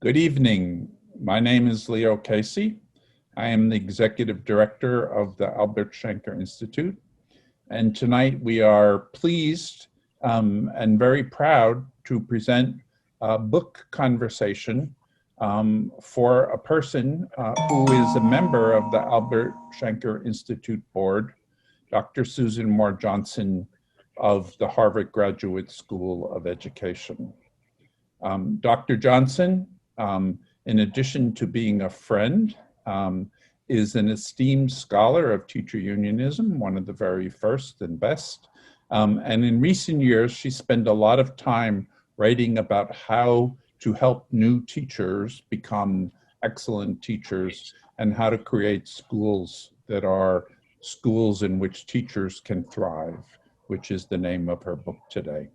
Good evening. My name is Leo Casey. I am the Executive Director of the Albert Schenker Institute. And tonight we are pleased and very proud to present a book conversation for a person who is a member of the Albert Schenker Institute Board, Dr. Susan Moore Johnson of the Harvard Graduate School of Education. Dr. Johnson, in addition to being a friend, is an esteemed scholar of teacher unionism, one of the very first and best. And in recent years, she spent a lot of time writing about how to help new teachers become excellent teachers and how to create schools that are schools in which teachers can thrive, which is the name of her book today.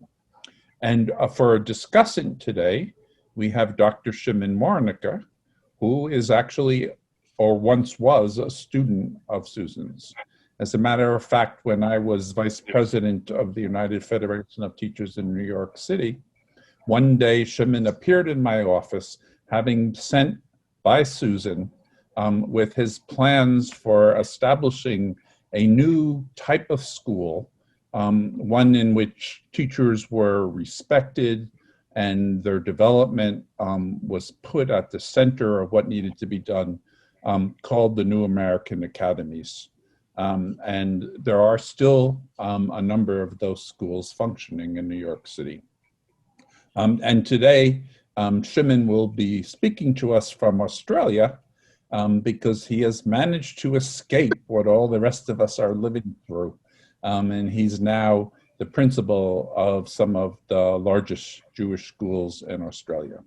And for a discussant today, we have Dr. Shimon Waronker, who is actually, or once was, a student of Susan's. As a matter of fact, when I was vice president of the United Federation of Teachers in New York City, one day Shimon appeared in my office, having sent by Susan with his plans for establishing a new type of school, one in which teachers were respected and their development was put at the center of what needed to be done, called the New American Academies. And there are still a number of those schools functioning in New York City. And today, Shimon will be speaking to us from Australia because he has managed to escape what all the rest of us are living through. And he's now the principal of some of the largest Jewish schools in Australia.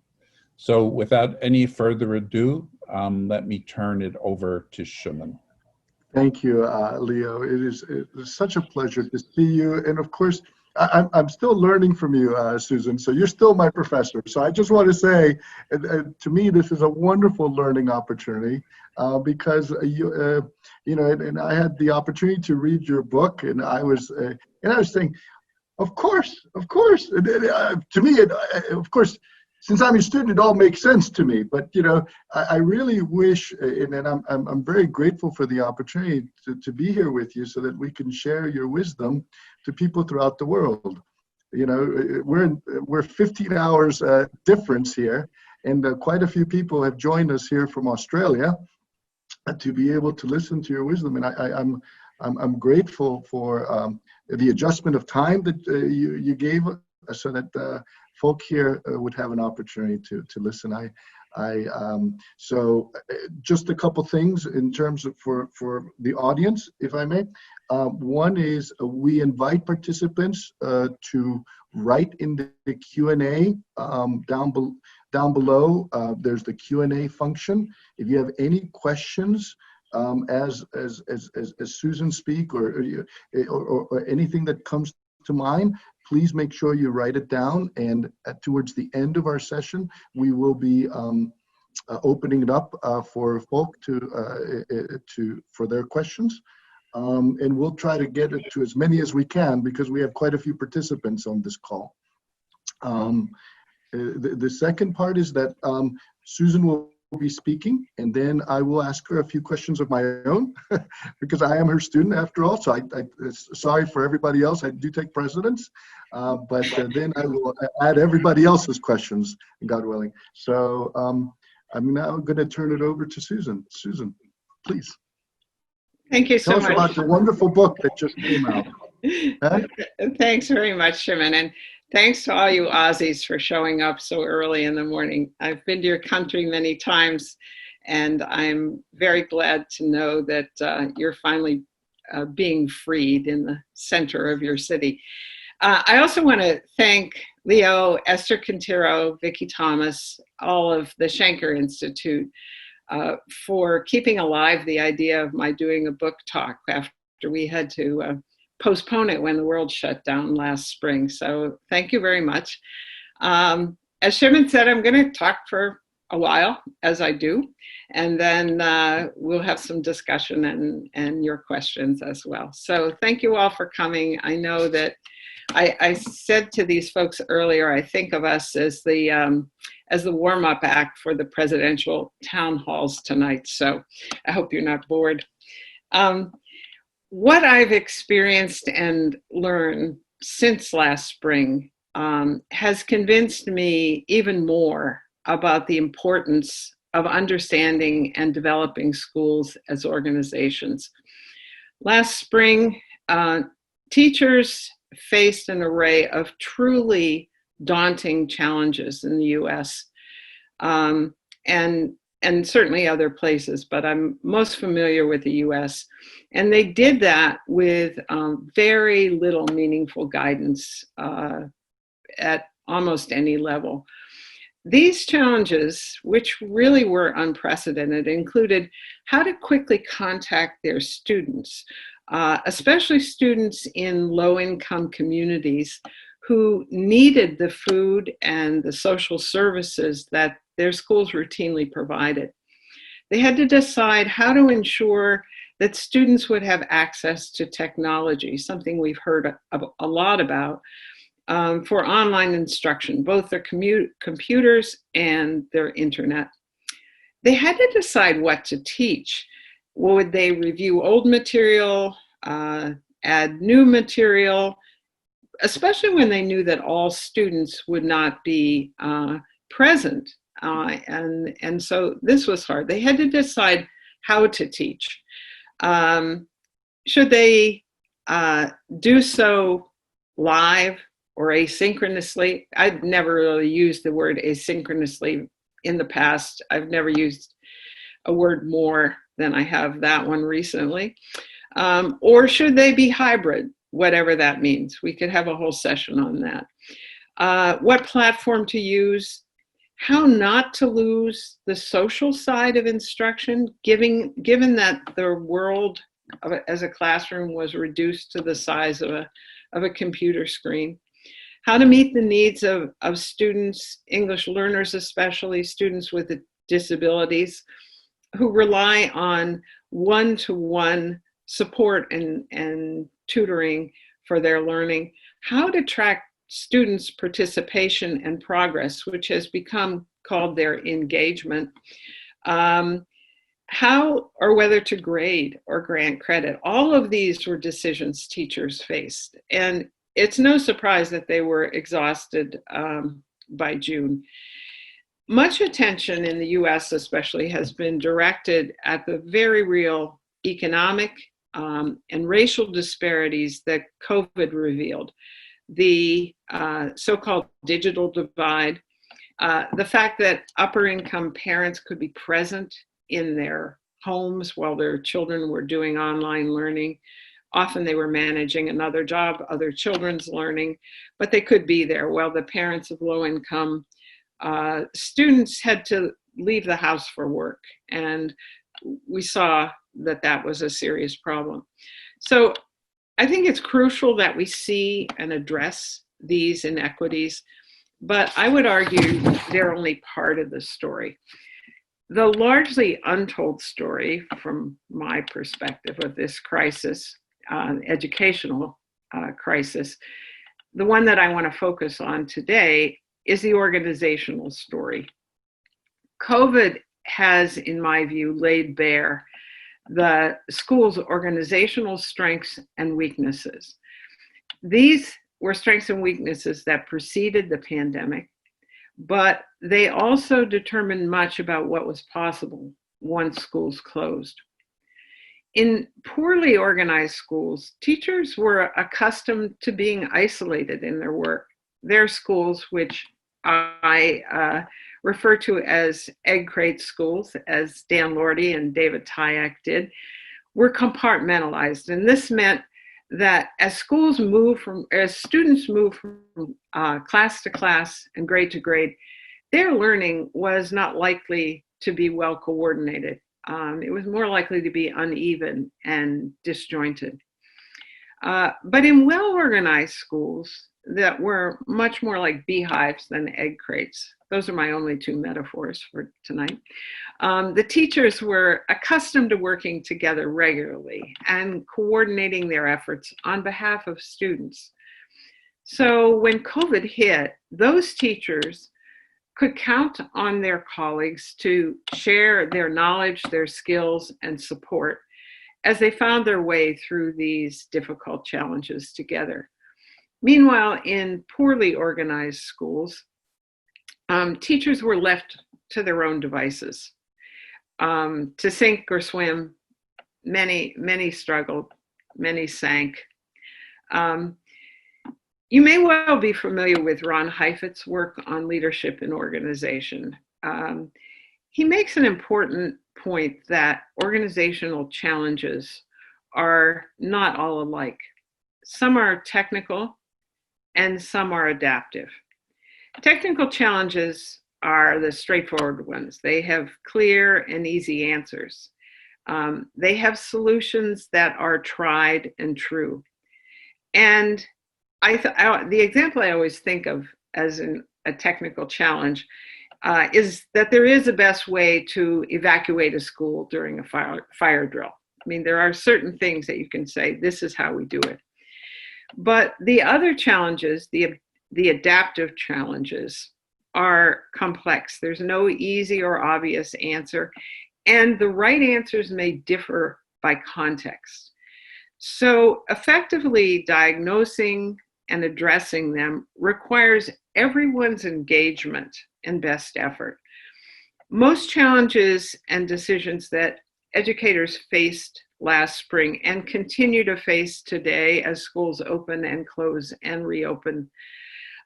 So without any further ado, let me turn it over to Shimon. Thank you, Leo. It is such a pleasure to see you. And of course, I'm still learning from you, Susan, so you're still my professor. So I just want to say, to me, this is a wonderful learning opportunity because, and I had the opportunity to read your book, and I was saying, of course. And, to me, of course, since I'm a student, it all makes sense to me. But I really wish, and I'm very grateful for the opportunity to be here with you, so that we can share your wisdom to people throughout the world. We're 15 hours difference here, and quite a few people have joined us here from Australia to be able to listen to your wisdom. And I'm grateful for the adjustment of time that you gave, so that folk here would have an opportunity to listen. So just a couple things in terms of for the audience, if I may. One is we invite participants to write in the Q&A down below. There's the Q&A function. If you have any questions as Susan speak or anything that comes to mind, please make sure you write it down, and towards the end of our session, we will be opening it up for folk for their questions, and we'll try to get it to as many as we can because we have quite a few participants on this call. The second part is that Susan will be speaking, and then I will ask her a few questions of my own because I am her student after all. So I sorry for everybody else. I do take precedence, but then I will add everybody else's questions, God willing. So I'm now going to turn it over to Susan. Susan, please. Thank you so much. Tell us about the wonderful book that just came out. Thanks very much, Shimon. And thanks to all you Aussies for showing up so early in the morning. I've been to your country many times, and I'm very glad to know that you're finally being freed in the center of your city. I also want to thank Leo, Esther Quintero, Vicki Thomas, all of the Schenker Institute for keeping alive the idea of my doing a book talk after we had to postpone it when the world shut down last spring. So thank you very much. As Shimon said, I'm going to talk for a while, as I do, and then we'll have some discussion and your questions as well. So thank you all for coming. I know that I said to these folks earlier, I think of us as the as the warm-up act for the presidential town halls tonight. So I hope you're not bored. What I've experienced and learned since last spring has convinced me even more about the importance of understanding and developing schools as organizations. Last spring, teachers faced an array of truly daunting challenges in the US and certainly other places, but I'm most familiar with the US. And they did that with very little meaningful guidance at almost any level. These challenges, which really were unprecedented, included how to quickly contact their students, especially students in low-income communities who needed the food and the social services that their schools routinely provided. They had to decide how to ensure that students would have access to technology, something we've heard a lot about, for online instruction, both their computers and their internet. They had to decide what to teach. Would they review old material, add new material, especially when they knew that all students would not be present. And so this was hard. They had to decide how to teach. Should they do so live or asynchronously? I've never really used the word asynchronously in the past. I've never used a word more than I have that one recently. Or should they be hybrid, whatever that means? We could have a whole session on that. What platform to use, how not to lose the social side of instruction, given that the world as a classroom was reduced to the size of a computer screen. How to meet the needs of students, English learners especially, students with disabilities, who rely on one-to-one support and tutoring for their learning. How to track students' participation and progress, which has become called their engagement. How or whether to grade or grant credit. All of these were decisions teachers faced. And it's no surprise that they were exhausted by June. Much attention in the US especially has been directed at the very real economic and racial disparities that COVID revealed. The so-called digital divide, the fact that upper income parents could be present in their homes while their children were doing online learning. Often they were managing another job, other children's learning, but they could be there while the parents of low income students had to leave the house for work. And we saw that that was a serious problem. So I think it's crucial that we see and address these inequities, but I would argue they're only part of the story. The largely untold story from my perspective of this crisis, educational crisis, the one that I want to focus on today is the organizational story. COVID has, in my view, laid bare the school's organizational strengths and weaknesses. These were strengths and weaknesses that preceded the pandemic, but they also determined much about what was possible once schools closed. In poorly organized schools, teachers were accustomed to being isolated in their work. Their schools, which I refer to as egg crate schools, as Dan Lordy and David Tyack did, were compartmentalized. And this meant that as students move from class to class and grade to grade, their learning was not likely to be well coordinated. It was more likely to be uneven and disjointed. But in well-organized schools that were much more like beehives than egg crates, those are my only two metaphors for tonight, the teachers were accustomed to working together regularly and coordinating their efforts on behalf of students. So when COVID hit, those teachers could count on their colleagues to share their knowledge, their skills, and support as they found their way through these difficult challenges together. Meanwhile, in poorly organized schools, teachers were left to their own devices. To sink or swim, many struggled, many sank. You may well be familiar with Ron Heifetz's work on leadership and organization. He makes an important point that organizational challenges are not all alike. Some are technical and some are adaptive. Technical challenges are the straightforward ones. They have clear and easy answers. They have solutions that are tried and true. And the example I always think of as a technical challenge is that there is a best way to evacuate a school during a fire drill. I mean, there are certain things that you can say, this is how we do it. But the other challenges, the adaptive challenges, are complex. There's no easy or obvious answer, and the right answers may differ by context. So effectively diagnosing and addressing them requires everyone's engagement and best effort. Most challenges and decisions that educators faced last spring and continue to face today as schools open and close and reopen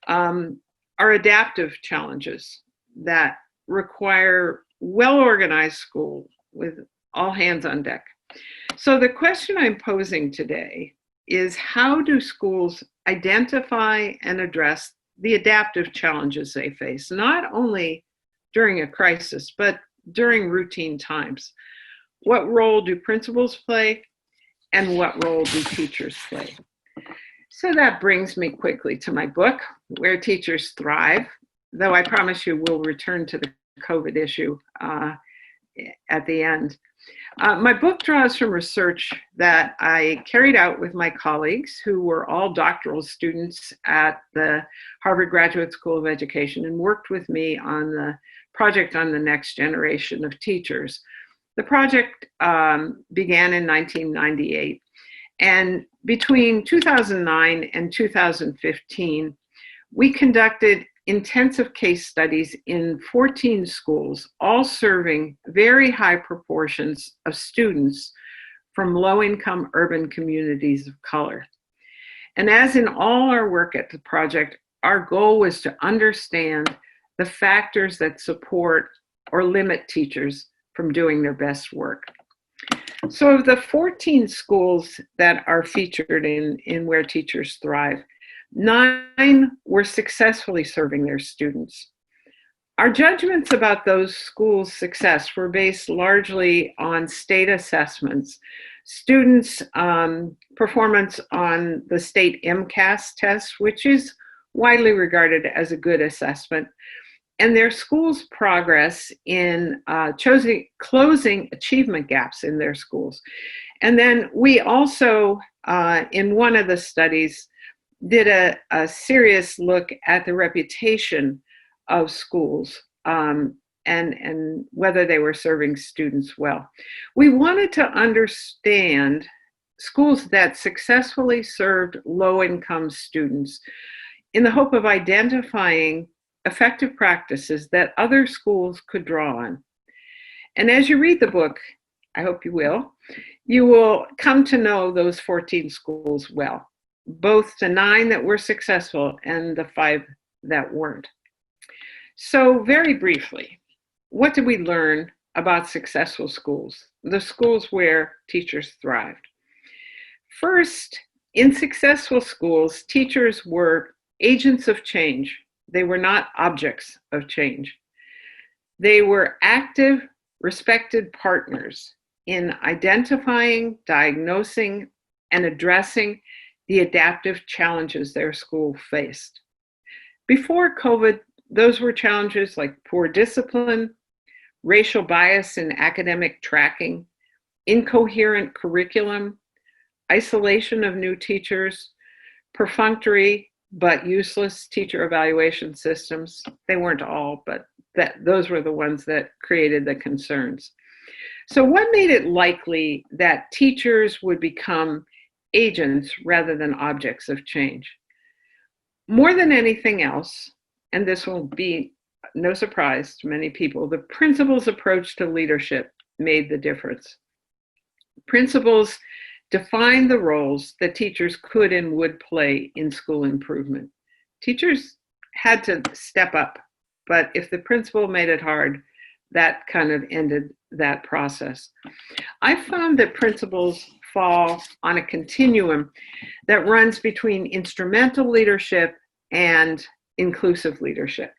are adaptive challenges that require well-organized school with all hands on deck. So the question I'm posing today is, how do schools identify and address the adaptive challenges they face, not only during a crisis, but during routine times? What role do principals play, and what role do teachers play? So that brings me quickly to my book, Where Teachers Thrive, though I promise you we'll return to the COVID issue at the end. My book draws from research that I carried out with my colleagues, who were all doctoral students at the Harvard Graduate School of Education, and worked with me on the project on the next generation of teachers. The project began in 1998, and between 2009 and 2015, we conducted intensive case studies in 14 schools, all serving very high proportions of students from low-income urban communities of color. And as in all our work at the project, our goal was to understand the factors that support or limit teachers from doing their best work. So of the 14 schools that are featured in Where Teachers Thrive, 9 were successfully serving their students. Our judgments about those schools' success were based largely on state assessments, students' performance on the state MCAS test, which is widely regarded as a good assessment, and their schools' progress in closing achievement gaps in their schools. And then we also, in one of the studies, did a serious look at the reputation of schools and whether they were serving students well. We wanted to understand schools that successfully served low-income students in the hope of identifying effective practices that other schools could draw on. And as you read the book, I hope you will come to know those 14 schools well, both the 9 that were successful and the 5 that weren't. So very briefly, what did we learn about successful schools, the schools where teachers thrived? First, in successful schools, teachers were agents of change. They were not objects of change. They were active, respected partners in identifying, diagnosing, and addressing the adaptive challenges their school faced. Before COVID, those were challenges like poor discipline, racial bias in academic tracking, incoherent curriculum, isolation of new teachers, perfunctory but useless teacher evaluation systems. They weren't all, but those were the ones that created the concerns. So what made it likely that teachers would become agents rather than objects of change? More than anything else, and this will be no surprise to many people, the principal's approach to leadership made the difference. Principals defined the roles that teachers could and would play in school improvement. Teachers had to step up, but if the principal made it hard, that kind of ended that process. I found that principals fall on a continuum that runs between instrumental leadership and inclusive leadership.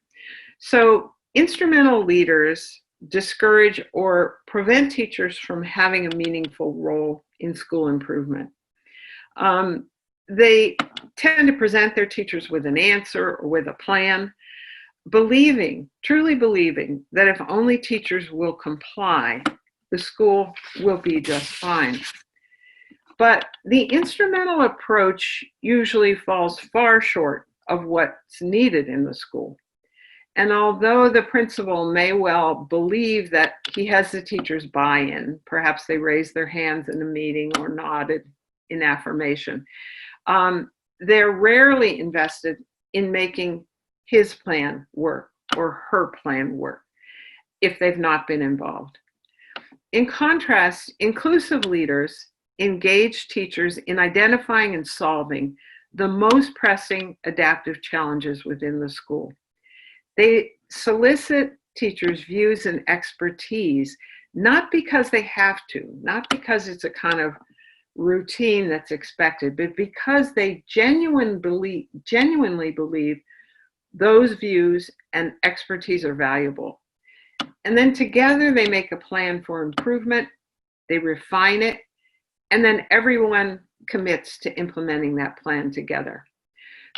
So instrumental leaders discourage or prevent teachers from having a meaningful role in school improvement. They tend to present their teachers with an answer or with a plan, truly believing that if only teachers will comply, the school will be just fine. But the instrumental approach usually falls far short of what's needed in the school. And although the principal may well believe that he has the teacher's buy-in, perhaps they raised their hands in a meeting or nodded in affirmation, they're rarely invested in making his plan work or her plan work if they've not been involved. In contrast, inclusive leaders engage teachers in identifying and solving the most pressing adaptive challenges within the school. They solicit teachers' views and expertise, not because they have to, not because it's a kind of routine that's expected, but because they genuinely believe those views and expertise are valuable. And then together they make a plan for improvement, they refine it, and then everyone commits to implementing that plan together.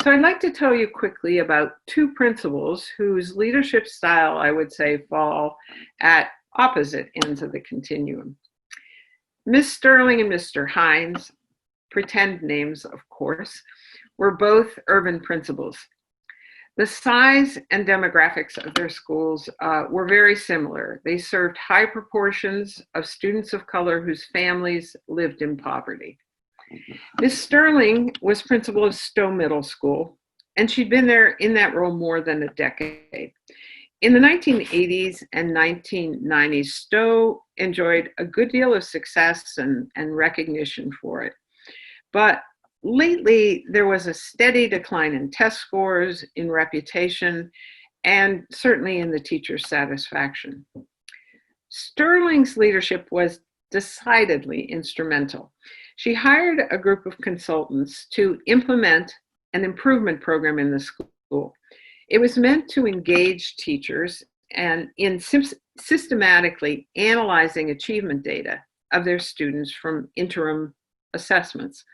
So I'd like to tell you quickly about two principals whose leadership style, I would say, fall at opposite ends of the continuum. Miss Sterling and Mr. Hines, pretend names, of course, were both urban principals. The size and demographics of their schools were very similar. They served high proportions of students of color whose families lived in poverty. Miss Sterling was principal of Stowe Middle School, and she'd been there in that role more than a decade. In the 1980s and 1990s, Stowe enjoyed a good deal of success and recognition for it. But lately, there was a steady decline in test scores, in reputation, and certainly in the teacher's satisfaction. Sterling's leadership was decidedly instrumental. She hired a group of consultants to implement an improvement program in the school. It was meant to engage teachers and in systematically analyzing achievement data of their students from interim assessments.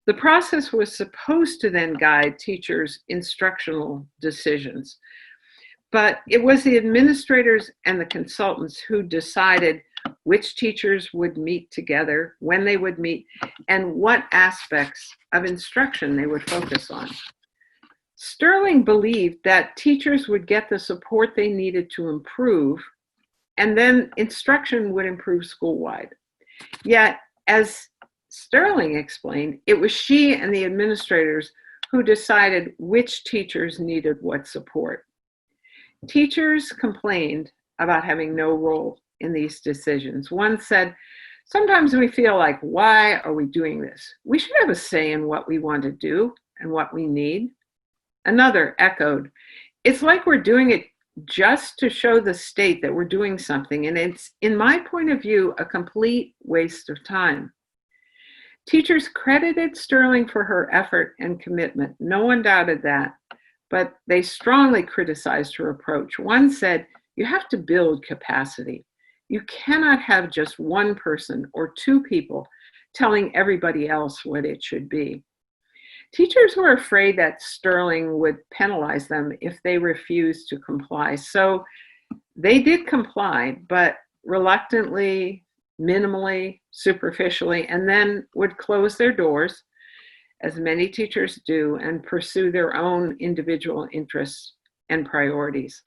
The process was supposed to then guide teachers' instructional decisions, but it was the administrators and the consultants who decided which teachers would meet together, when they would meet, and what aspects of instruction they would focus on. Sterling believed that teachers would get the support they needed to improve, and then instruction would improve school-wide. Yet, as Sterling explained, it was she and the administrators who decided which teachers needed what support. Teachers complained about having no role in these decisions. One said, "Sometimes we feel like, why are we doing this? We should have a say in what we want to do and what we need." Another echoed, "It's like we're doing it just to show the state that we're doing something, and it's, in my point of view, a complete waste of time." Teachers credited Sterling for her effort and commitment. No one doubted that, but they strongly criticized her approach. One said, "You have to build capacity. You cannot have just one person or two people telling everybody else what it should be." Teachers were afraid that Sterling would penalize them if they refused to comply. So they did comply, but reluctantly, minimally, superficially, and then would close their doors. as many teachers do, and pursue their own individual interests and priorities.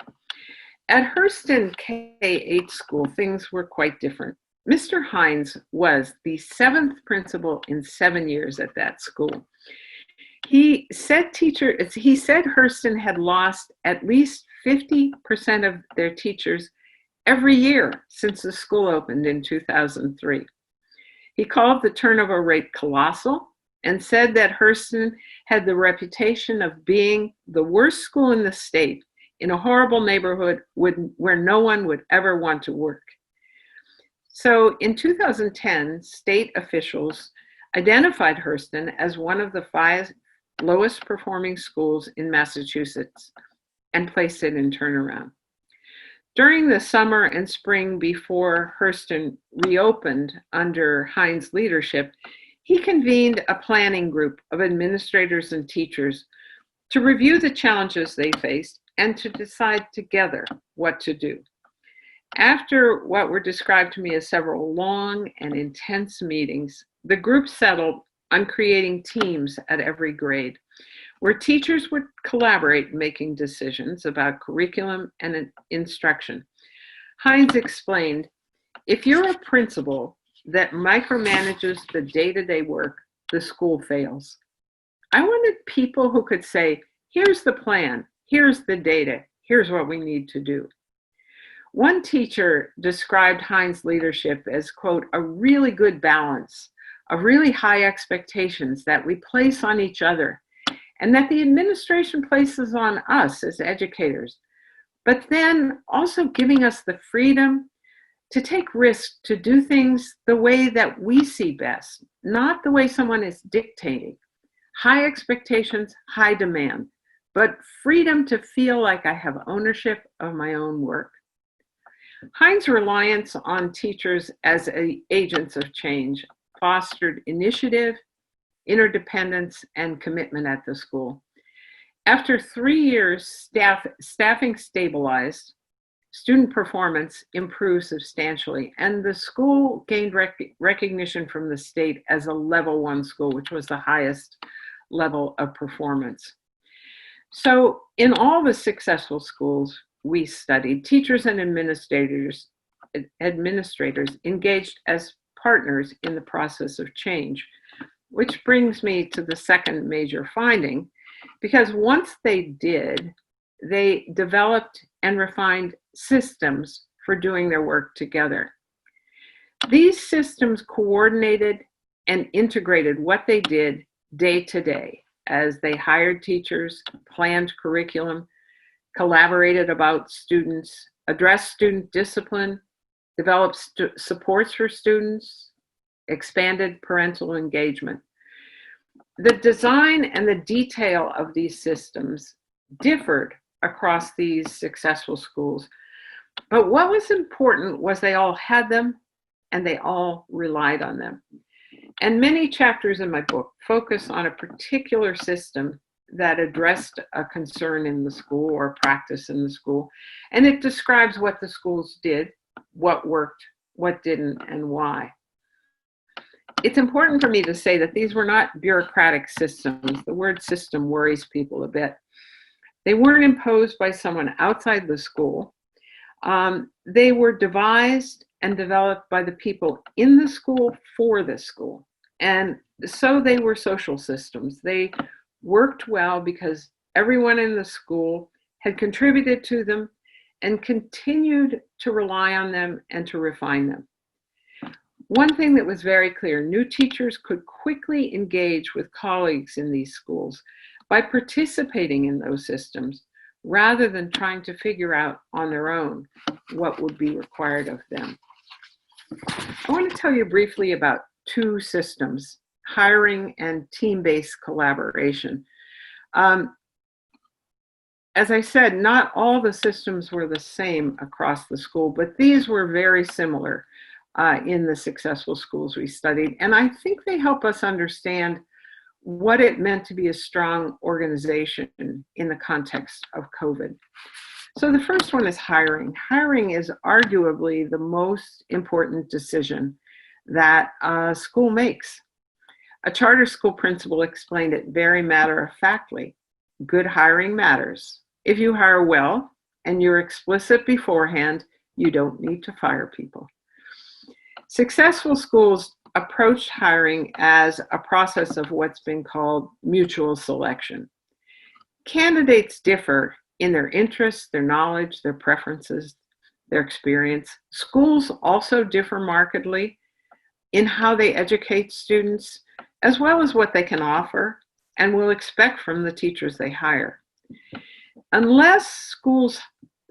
At Hurston K-8 school, things were quite different. Mr. Hines was the 7th principal in 7 years at that school. He said Hurston had lost at least 50% of their teachers every year since the school opened in 2003. He called the turnover rate colossal and said that Hurston had the reputation of being the worst school in the state in a horrible neighborhood where no one would ever want to work. So in 2010, state officials identified Hurston as one of the 5 lowest performing schools in Massachusetts and placed it in turnaround. During the summer and spring before Hurston reopened under Hines' leadership, he convened a planning group of administrators and teachers to review the challenges they faced and to decide together what to do. After what were described to me as several long and intense meetings, the group settled on creating teams at every grade, where teachers would collaborate in making decisions about curriculum and instruction. Hines explained, if you're a principal that micromanages the day-to-day work, the school fails. I wanted people who could say, here's the plan, here's the data, here's what we need to do. One teacher described Hines' leadership as, quote, a really good balance of really high expectations that we place on each other and that the administration places on us as educators, but then also giving us the freedom to take risks, to do things the way that we see best, not the way someone is dictating. High expectations, high demand, but freedom to feel like I have ownership of my own work. Hines' reliance on teachers as agents of change fostered initiative, interdependence, and commitment at the school. After 3 years, staffing stabilized, student performance improved substantially, and the school gained recognition from the state as a level 1 school, which was the highest level of performance. So in all the successful schools we studied, teachers and administrators engaged as partners in the process of change, which brings me to the second major finding, because once they did, they developed and refined systems for doing their work together. These systems coordinated and integrated what they did day to day as they hired teachers, planned curriculum, collaborated about students, addressed student discipline, developed supports for students, expanded parental engagement. The design and the detail of these systems differed across these successful schools, but what was important was they all had them and they all relied on them. And many chapters in my book focus on a particular system that addressed a concern in the school or practice in the school, and it describes what the schools did, what worked, what didn't, and why. It's important for me to say that these were not bureaucratic systems. The word system worries people a bit. They weren't imposed by someone outside the school. They were devised and developed by the people in the school for the school. And so they were social systems. They worked well because everyone in the school had contributed to them and continued to rely on them and to refine them. One thing that was very clear, new teachers could quickly engage with colleagues in these schools by participating in those systems rather than trying to figure out on their own what would be required of them. I want to tell you briefly about 2 systems, hiring and team-based collaboration. As I said, not all the systems were the same across the school, but these were very similar in the successful schools we studied. And I think they help us understand what it meant to be a strong organization in the context of COVID. So the first one is hiring. Hiring is arguably the most important decision that a school makes. A charter school principal explained it very matter-of-factly. Good hiring matters. If you hire well and you're explicit beforehand, you don't need to fire people. Successful schools approached hiring as a process of what's been called mutual selection. Candidates differ in their interests, their knowledge, their preferences, their experience. Schools also differ markedly in how they educate students, as well as what they can offer and will expect from the teachers they hire. Unless schools'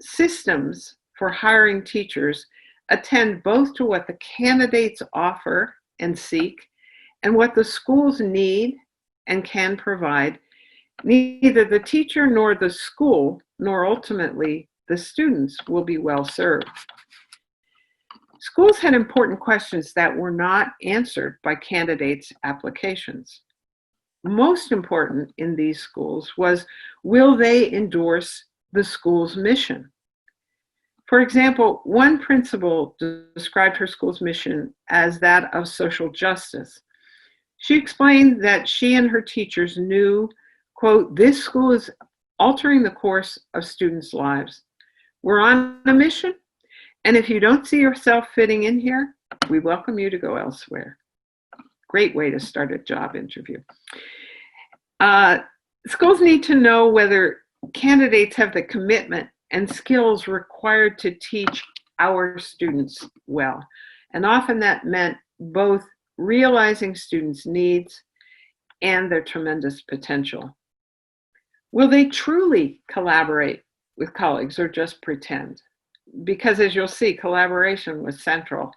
systems for hiring teachers attend both to what the candidates offer and seek and what the schools need and can provide, neither the teacher nor the school, nor ultimately the students, will be well served. Schools had important questions that were not answered by candidates' applications. Most important in these schools was, will they endorse the school's mission? For example, one principal described her school's mission as that of social justice. She explained that she and her teachers knew, quote, "This school is altering the course of students' lives. We're on a mission, and if you don't see yourself fitting in here, we welcome you to go elsewhere." Great way to start a job interview. Schools need to know whether candidates have the commitment and skills required to teach our students well. And often that meant both realizing students' needs and their tremendous potential. Will they truly collaborate with colleagues or just pretend? Because as you'll see, collaboration was central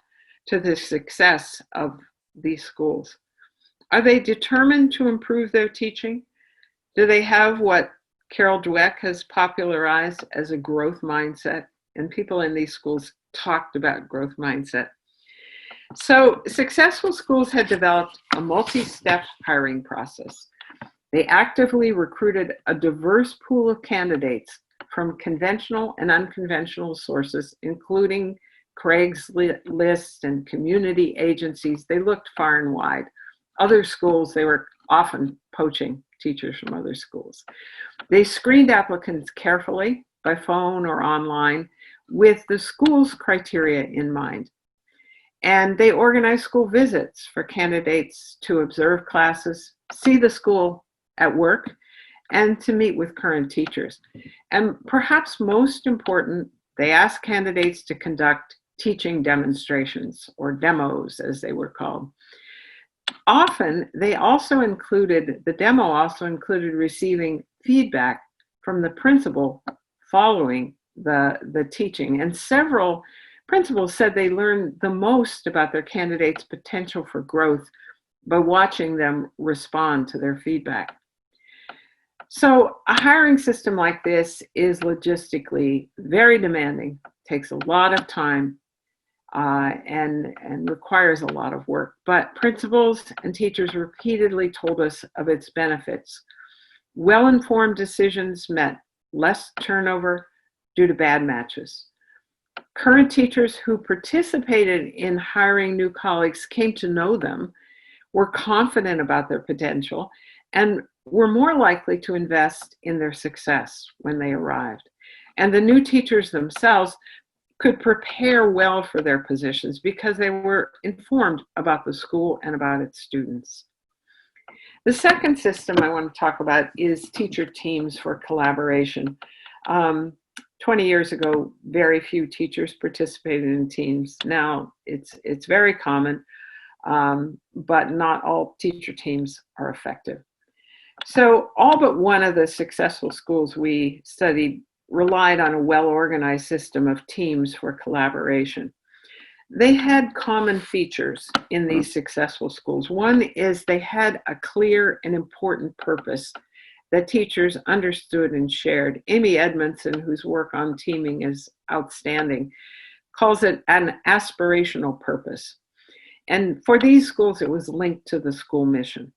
to the success of these schools. Are they determined to improve their teaching? Do they have what Carol Dweck has popularized as a growth mindset? And people in these schools talked about growth mindset. So successful schools had developed a multi-step hiring process. They actively recruited a diverse pool of candidates from conventional and unconventional sources, including Craigslist and community agencies. They looked far and wide. Other schools, they were often poaching teachers from other schools. They screened applicants carefully by phone or online with the school's criteria in mind. And they organized school visits for candidates to observe classes, see the school at work, and to meet with current teachers. And perhaps most important, they asked candidates to conduct teaching demonstrations, or demos as they were called. Often, the demo also included receiving feedback from the principal following the teaching. And several principals said they learned the most about their candidates' potential for growth by watching them respond to their feedback. So a hiring system like this is logistically very demanding, takes a lot of time, and requires a lot of work. But principals and teachers repeatedly told us of its benefits. Well-informed decisions meant less turnover due to bad matches. Current teachers who participated in hiring new colleagues came to know them, were confident about their potential, and were more likely to invest in their success when they arrived. And the new teachers themselves could prepare well for their positions because they were informed about the school and about its students. The second system I want to talk about is teacher teams for collaboration. 20 years ago, very few teachers participated in teams. Now it's very common, but not all teacher teams are effective. So all but one of the successful schools we studied relied on a well-organized system of teams for collaboration. They had common features in these successful schools. One is they had a clear and important purpose that teachers understood and shared. Amy Edmondson, whose work on teaming is outstanding, calls it an aspirational purpose. And for these schools, it was linked to the school mission.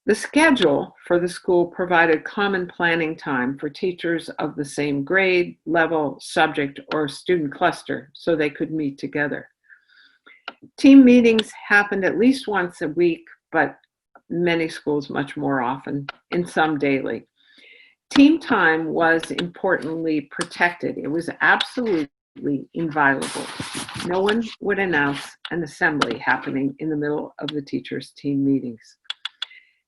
The schedule for the school provided common planning time for teachers of the same grade, level, subject, or student cluster so they could meet together. Team meetings happened at least once a week, but many schools much more often, in some daily. Team time was importantly protected. It was absolutely inviolable. No one would announce an assembly happening in the middle of the teachers' team meetings.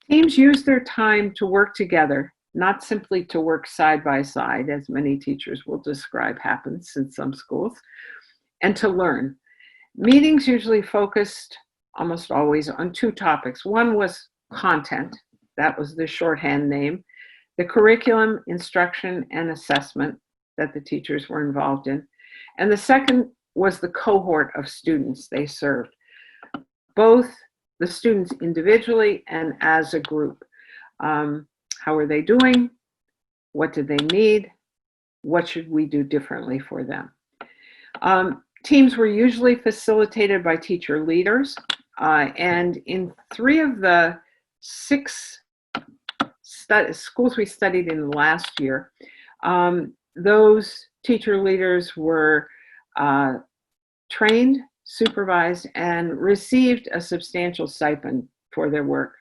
Teams used their time to work together, not simply to work side by side, as many teachers will describe happens in some schools, and to learn. Meetings usually focused almost always on two topics. One was content, that was the shorthand name, the curriculum, instruction, and assessment that the teachers were involved in. And the second was the cohort of students they served, both the students individually and as a group. How are they doing? What do they need? What should we do differently for them? Teams were usually facilitated by teacher leaders, and in 3 of the 6 schools we studied in the last year, those teacher leaders were trained, supervised, and received a substantial stipend for their work.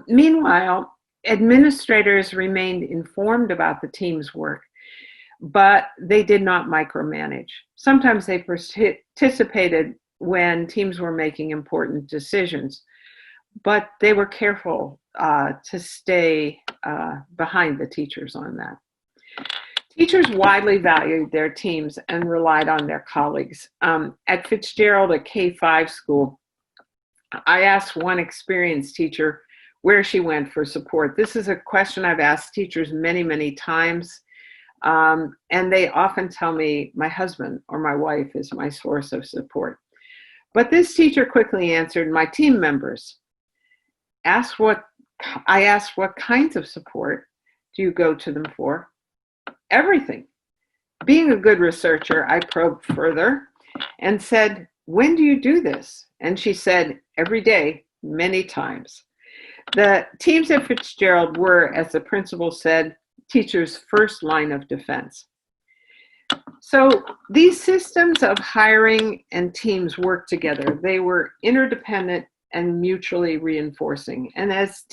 Meanwhile, administrators remained informed about the team's work, but they did not micromanage. Sometimes they participated when teams were making important decisions, but they were careful to stay behind the teachers on that. Teachers widely valued their teams and relied on their colleagues. At Fitzgerald, a K-5 school, I asked one experienced teacher where she went for support. This is a question I've asked teachers many, many times. And they often tell me my husband or my wife is my source of support. But this teacher quickly answered, my team members. I asked what kinds of support do you go to them for? Everything. Being a good researcher, I probed further and said, when do you do this? And she said, every day, many times. The teams at Fitzgerald were, as the principal said, teachers' first line of defense. So these systems of hiring and teams worked together. They were interdependent and mutually reinforcing. And as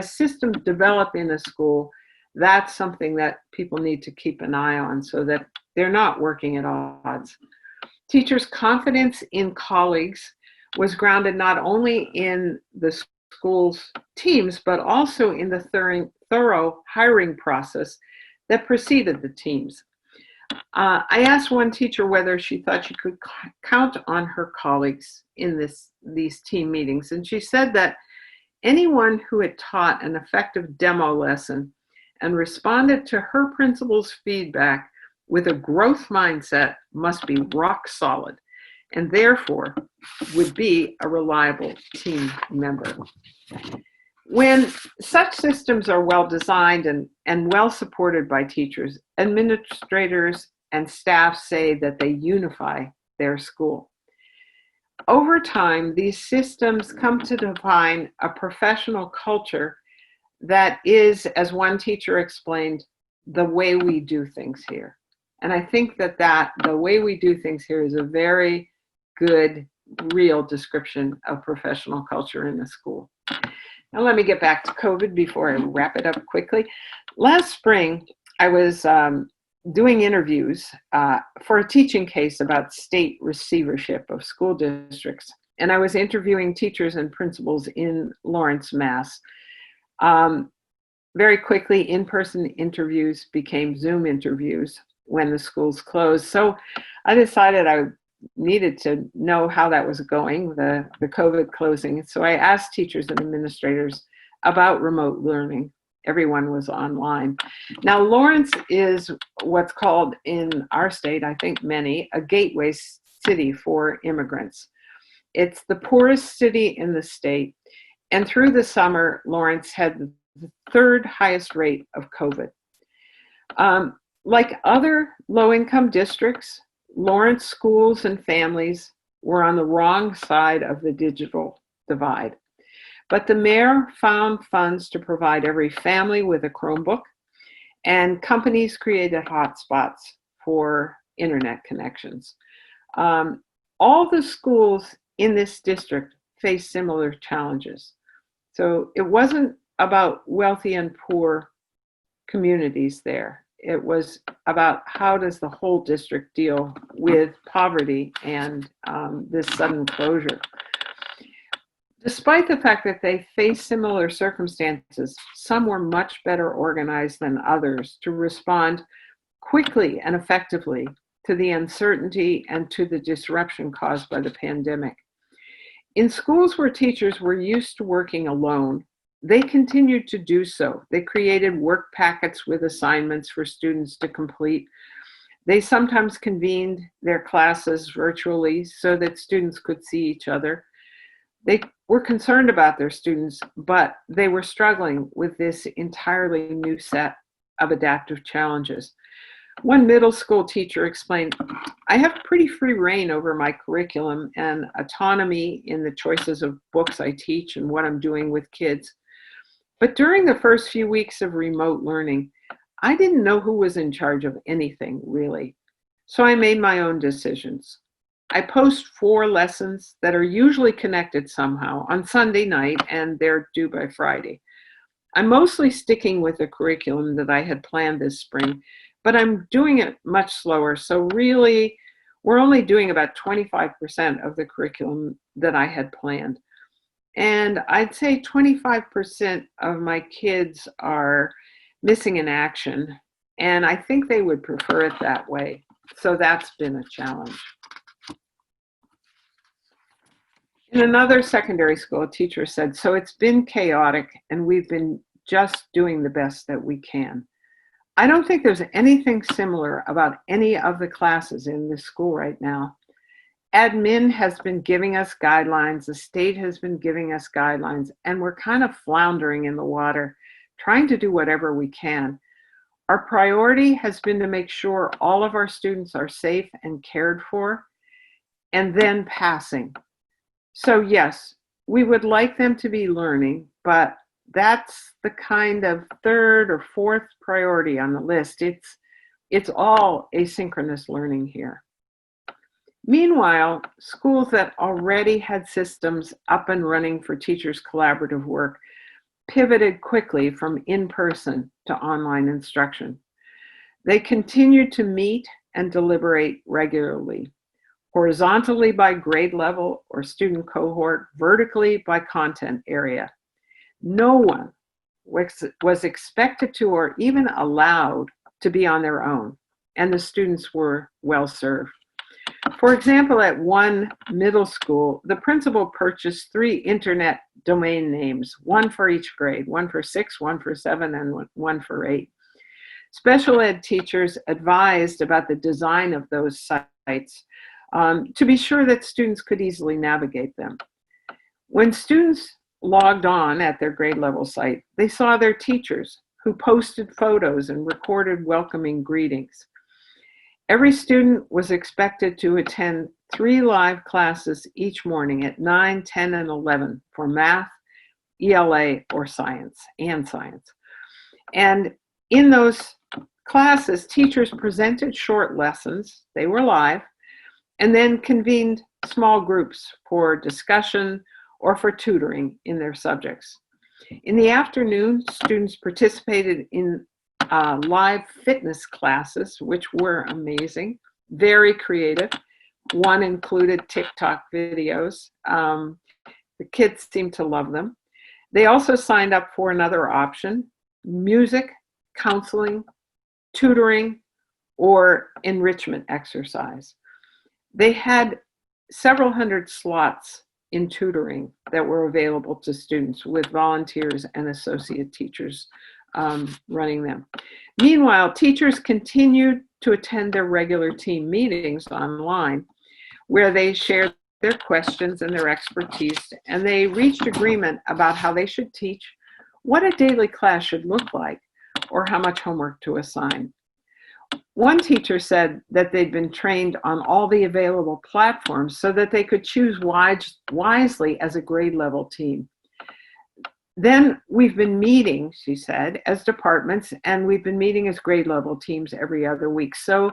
systems develop in a school, that's something that people need to keep an eye on so that they're not working at odds. Teachers' confidence in colleagues was grounded not only in the school's teams, but also in the thorough hiring process that preceded the teams. I asked one teacher whether she thought she could count on her colleagues in these team meetings, and she said that anyone who had taught an effective demo lesson and responded to her principal's feedback with a growth mindset must be rock solid and therefore would be a reliable team member. When such systems are well designed and well supported by teachers, administrators and staff say that they unify their school. Over time, these systems come to define a professional culture that is, as one teacher explained, the way we do things here. And I think that the way we do things here is a very good, real description of professional culture in the school. Now let me get back to COVID before I wrap it up quickly. Last spring, I was doing interviews for a teaching case about state receivership of school districts. And I was interviewing teachers and principals in Lawrence, Mass. Very quickly, in-person interviews became Zoom interviews when the schools closed. So I decided I needed to know how that was going, the COVID closing. So I asked teachers and administrators about remote learning. Everyone was online. Now, Lawrence is what's called in our state, I think many, a gateway city for immigrants. It's the poorest city in the state. And through the summer, Lawrence had the 3rd highest rate of COVID. Like other low-income districts, Lawrence schools and families were on the wrong side of the digital divide. But the mayor found funds to provide every family with a Chromebook, and companies created hotspots for internet connections. All the schools in this district face similar challenges. So it wasn't about wealthy and poor communities there. It was about how does the whole district deal with poverty and this sudden closure. Despite the fact that they faced similar circumstances, some were much better organized than others to respond quickly and effectively to the uncertainty and to the disruption caused by the pandemic. In schools where teachers were used to working alone, they continued to do so. They created work packets with assignments for students to complete. They sometimes convened their classes virtually so that students could see each other. They were concerned about their students, but they were struggling with this entirely new set of adaptive challenges. One middle school teacher explained, I have pretty free reign over my curriculum and autonomy in the choices of books I teach and what I'm doing with kids. But during the first few weeks of remote learning, I didn't know who was in charge of anything, really. So I made my own decisions. I post 4 lessons that are usually connected somehow on Sunday night, and they're due by Friday. I'm mostly sticking with the curriculum that I had planned this spring, but I'm doing it much slower. So really, we're only doing about 25% of the curriculum that I had planned. And I'd say 25% of my kids are missing in action, and I think they would prefer it that way. So that's been a challenge. In another secondary school, a teacher said, so it's been chaotic and we've been just doing the best that we can. I don't think there's anything similar about any of the classes in this school right now. Admin has been giving us guidelines, the state has been giving us guidelines, and we're kind of floundering in the water, trying to do whatever we can. Our priority has been to make sure all of our students are safe and cared for, and then passing. So yes, we would like them to be learning, but that's the kind of 3rd or 4th priority on the list. It's all asynchronous learning here. Meanwhile, schools that already had systems up and running for teachers' collaborative work pivoted quickly from in-person to online instruction. They continued to meet and deliberate regularly, horizontally by grade level or student cohort, vertically by content area. No one was expected to or even allowed to be on their own, and the students were well served. For example, at one middle school, the principal purchased 3 internet domain names, 1 for each grade, 1 for 6, 1 for 7, and 1 for 8. Special ed teachers advised about the design of those sites to be sure that students could easily navigate them. When students logged on at their grade level site, they saw their teachers who posted photos and recorded welcoming greetings. Every student was expected to attend 3 live classes each morning at 9, 10, and 11 for math, ELA, or science. And in those classes, teachers presented short lessons, they were live, and then convened small groups for discussion or for tutoring in their subjects. In the afternoon, students participated in live fitness classes, which were amazing, very creative. One included TikTok videos. The kids seemed to love them. They also signed up for another option, music, counseling, tutoring, or enrichment exercise. They had several hundred slots in tutoring that were available to students with volunteers and associate teachers running them. Meanwhile, teachers continued to attend their regular team meetings online where they shared their questions and their expertise, and they reached agreement about how they should teach, what a daily class should look like, or how much homework to assign. One teacher said that they'd been trained on all the available platforms so that they could choose wisely as a grade level team. Then we've been meeting, she said, as departments, and we've been meeting as grade level teams every other week. So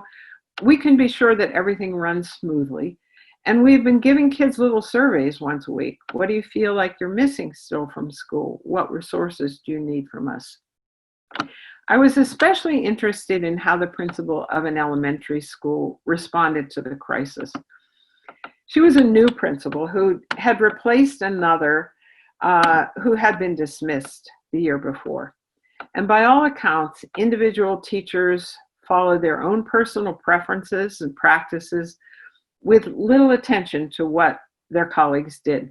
we can be sure that everything runs smoothly. And we've been giving kids little surveys once a week. What do you feel like you're missing still from school? What resources do you need from us? I was especially interested in how the principal of an elementary school responded to the crisis. She was a new principal who had replaced another who had been dismissed the year before. And by all accounts, individual teachers followed their own personal preferences and practices with little attention to what their colleagues did.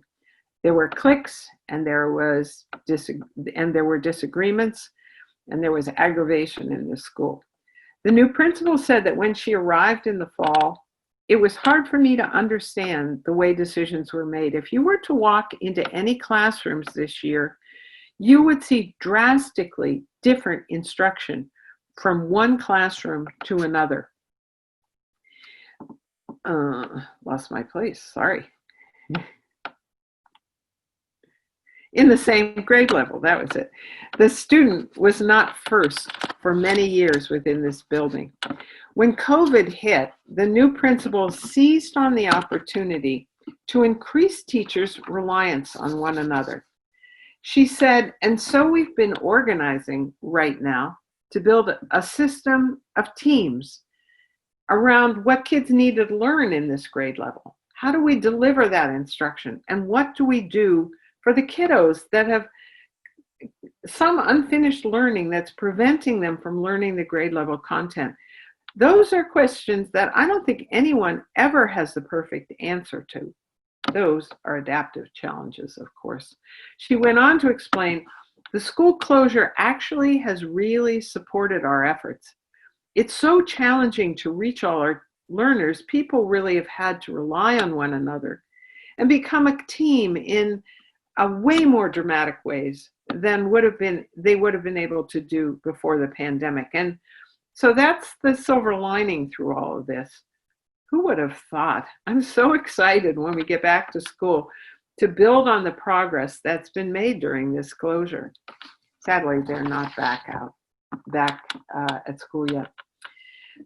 There were cliques, and there were disagreements, and there was aggravation in the school. The new principal said that when she arrived in the fall, it was hard for me to understand the way decisions were made. If you were to walk into any classrooms this year, you would see drastically different instruction from one classroom to another. Lost my place, sorry. In the same grade level, that was it. The student was not first for many years within this building. When COVID hit, the new principal seized on the opportunity to increase teachers' reliance on one another. She said, and so we've been organizing right now to build a system of teams around what kids need to learn in this grade level. How do we deliver that instruction? And what do we do for the kiddos that have some unfinished learning that's preventing them from learning the grade level content? Those are questions that I don't think anyone ever has the perfect answer to. Those are adaptive challenges, of course. She went on to explain, the school closure actually has really supported our efforts. It's so challenging to reach all our learners. People really have had to rely on one another and become a team in a way more dramatic ways than they would have been able to do before the pandemic. And so that's the silver lining through all of this. Who would have thought? I'm so excited when we get back to school to build on the progress that's been made during this closure. Sadly, they're not back at school yet.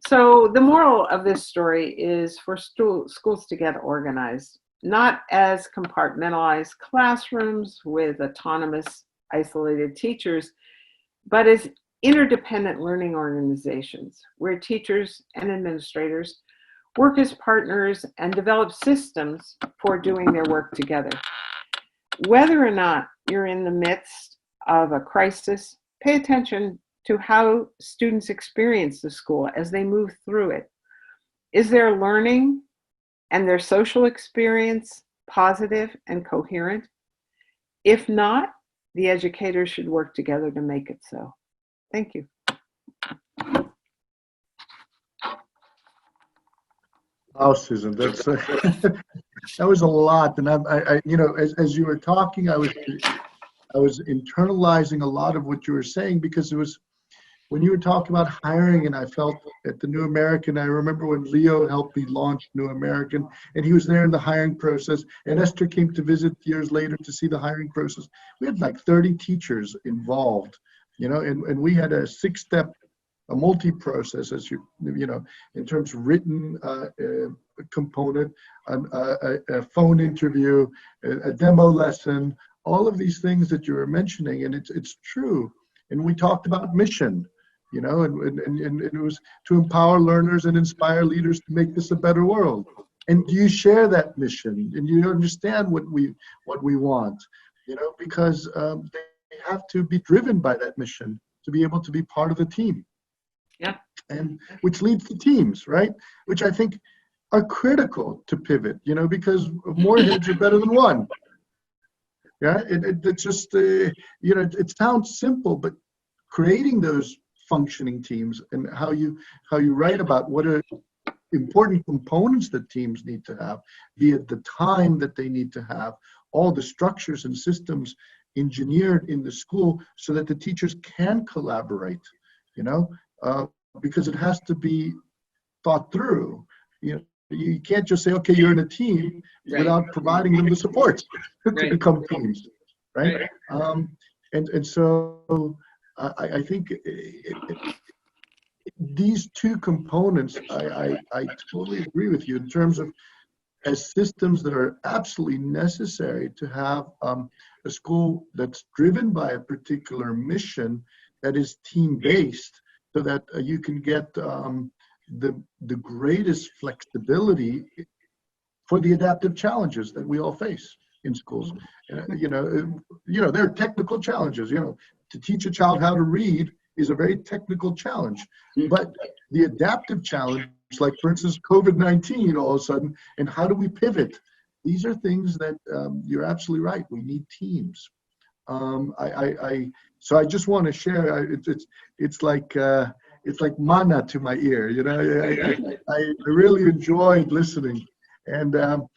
So the moral of this story is for schools to get organized, not as compartmentalized classrooms with autonomous, isolated teachers, but as interdependent learning organizations where teachers and administrators work as partners and develop systems for doing their work together. Whether or not you're in the midst of a crisis, pay attention to how students experience the school as they move through it. Is their learning and their social experience positive and coherent? If not, the educators should work together to make it so. Thank you. Oh, Susan, that's that was a lot, and I you know, as you were talking, I was internalizing a lot of what you were saying, because it was when you were talking about hiring, and I felt at the New American. I remember when Leo helped me launch New American, and he was there in the hiring process, and Esther came to visit years later to see the hiring process. We had like 30 teachers involved, you know, and we had a 6-step, a multi-process, as you know, in terms of written component, a phone interview, a demo lesson, all of these things that you were mentioning, and it's true. And we talked about mission, you know, and it was to empower learners and inspire leaders to make this a better world. And do you share that mission? And you understand what we want, you know, because they have to be driven by that mission to be able to be part of the team. Yeah. And which leads to teams, right? Which I think are critical to pivot, you know, because more heads are better than one. Yeah, it's just, you know, it sounds simple, but creating those functioning teams and how you write about what are important components that teams need to have, be it the time that they need to have, all the structures and systems engineered in the school so that the teachers can collaborate, you know, because it has to be thought through. You know, you can't just say, okay, you're in a team, right, without providing them the support to right, become teams, right? And so I think these two components, I totally agree with you in terms of as systems that are absolutely necessary to have a school that's driven by a particular mission that is team-based, so that you can get the greatest flexibility for the adaptive challenges that we all face in schools. There are technical challenges. To teach a child how to read is a very technical challenge, but the adaptive challenge, like for instance COVID-19 all of a sudden, and how do we pivot? These are things that you're absolutely right. We need teams. So I just want to share. It's like manna to my ear. I really enjoyed listening, and I'm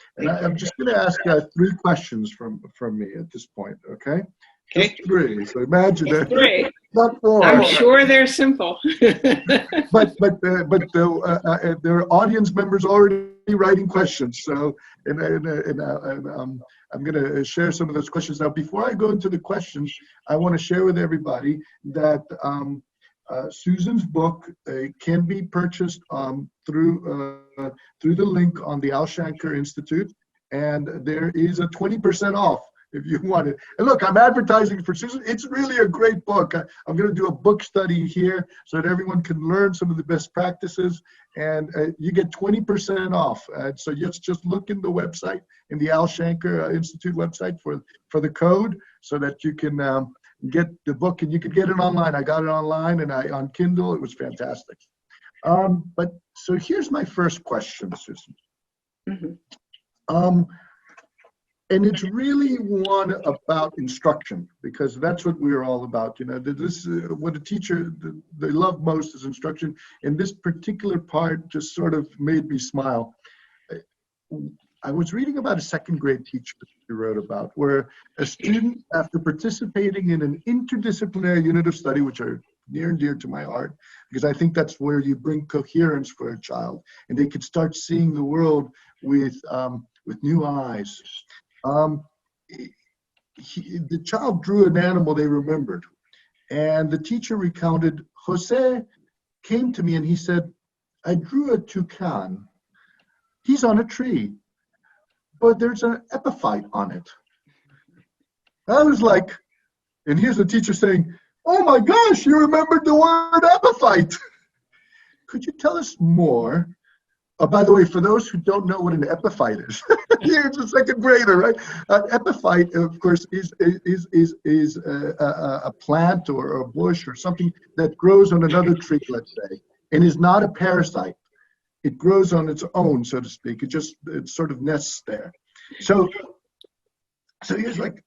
just going to ask 3 questions from me at this point. Okay, just 3. So imagine that. 3. Not 4. I'm sure they're simple. but there are audience members already writing questions. So I'm going to share some of those questions. Now, before I go into the questions, I want to share with everybody that Susan's book can be purchased through the link on the Al Shanker Institute, and there is a 20% off if you want it. And look, I'm advertising for Susan. It's really a great book. I'm going to do a book study here so that everyone can learn some of the best practices, and you get 20% off. So just look in the website, in the Al Shanker Institute website for the code, so that you can get the book, and you can get it online. I got it online and on Kindle. It was fantastic. But so here's my first question, Susan. Mm-hmm. And it's really one about instruction, because that's what we're all about. This what a teacher, they love most is instruction. And this particular part just sort of made me smile. I was reading about a 2nd grade teacher who wrote about where a student, after participating in an interdisciplinary unit of study, which are near and dear to my heart, because I think that's where you bring coherence for a child, and they could start seeing the world with new eyes. The child drew an animal they remembered, and the teacher recounted, Jose came to me and he said, I drew a toucan. He's on a tree, but there's an epiphyte on it. I was like, and here's the teacher saying, oh my gosh, you remembered the word epiphyte. Could you tell us more? By the way, for those who don't know what an epiphyte is, here's a 2nd grader, right? An epiphyte, of course, is a plant or a bush or something that grows on another tree, let's say, and is not a parasite. It grows on its own, so to speak. It sort of nests there. So here's like,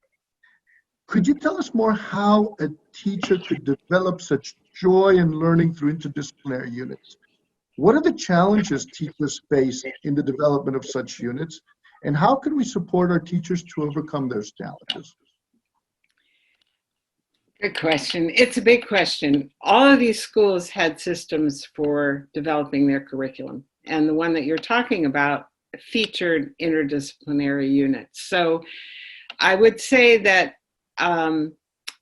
could you tell us more how a teacher could develop such joy in learning through interdisciplinary units? What are the challenges teachers face in the development of such units, and how can we support our teachers to overcome those challenges? Good question. It's a big question. All of these schools had systems for developing their curriculum, and the one that you're talking about featured interdisciplinary units. So I would say that the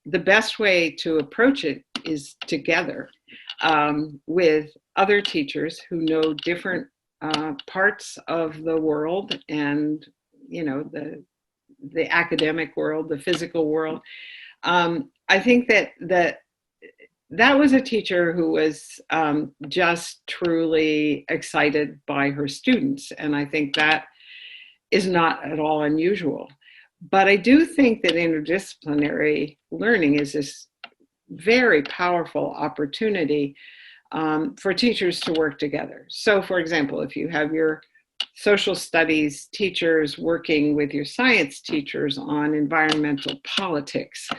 best way to approach it is together with other teachers who know different parts of the world, and the academic world, the physical world. I think that was a teacher who was just truly excited by her students, and I think that is not at all unusual. But I do think that interdisciplinary learning is this very powerful opportunity for teachers to work together. So, for example, if you have your social studies teachers working with your science teachers on environmental politics,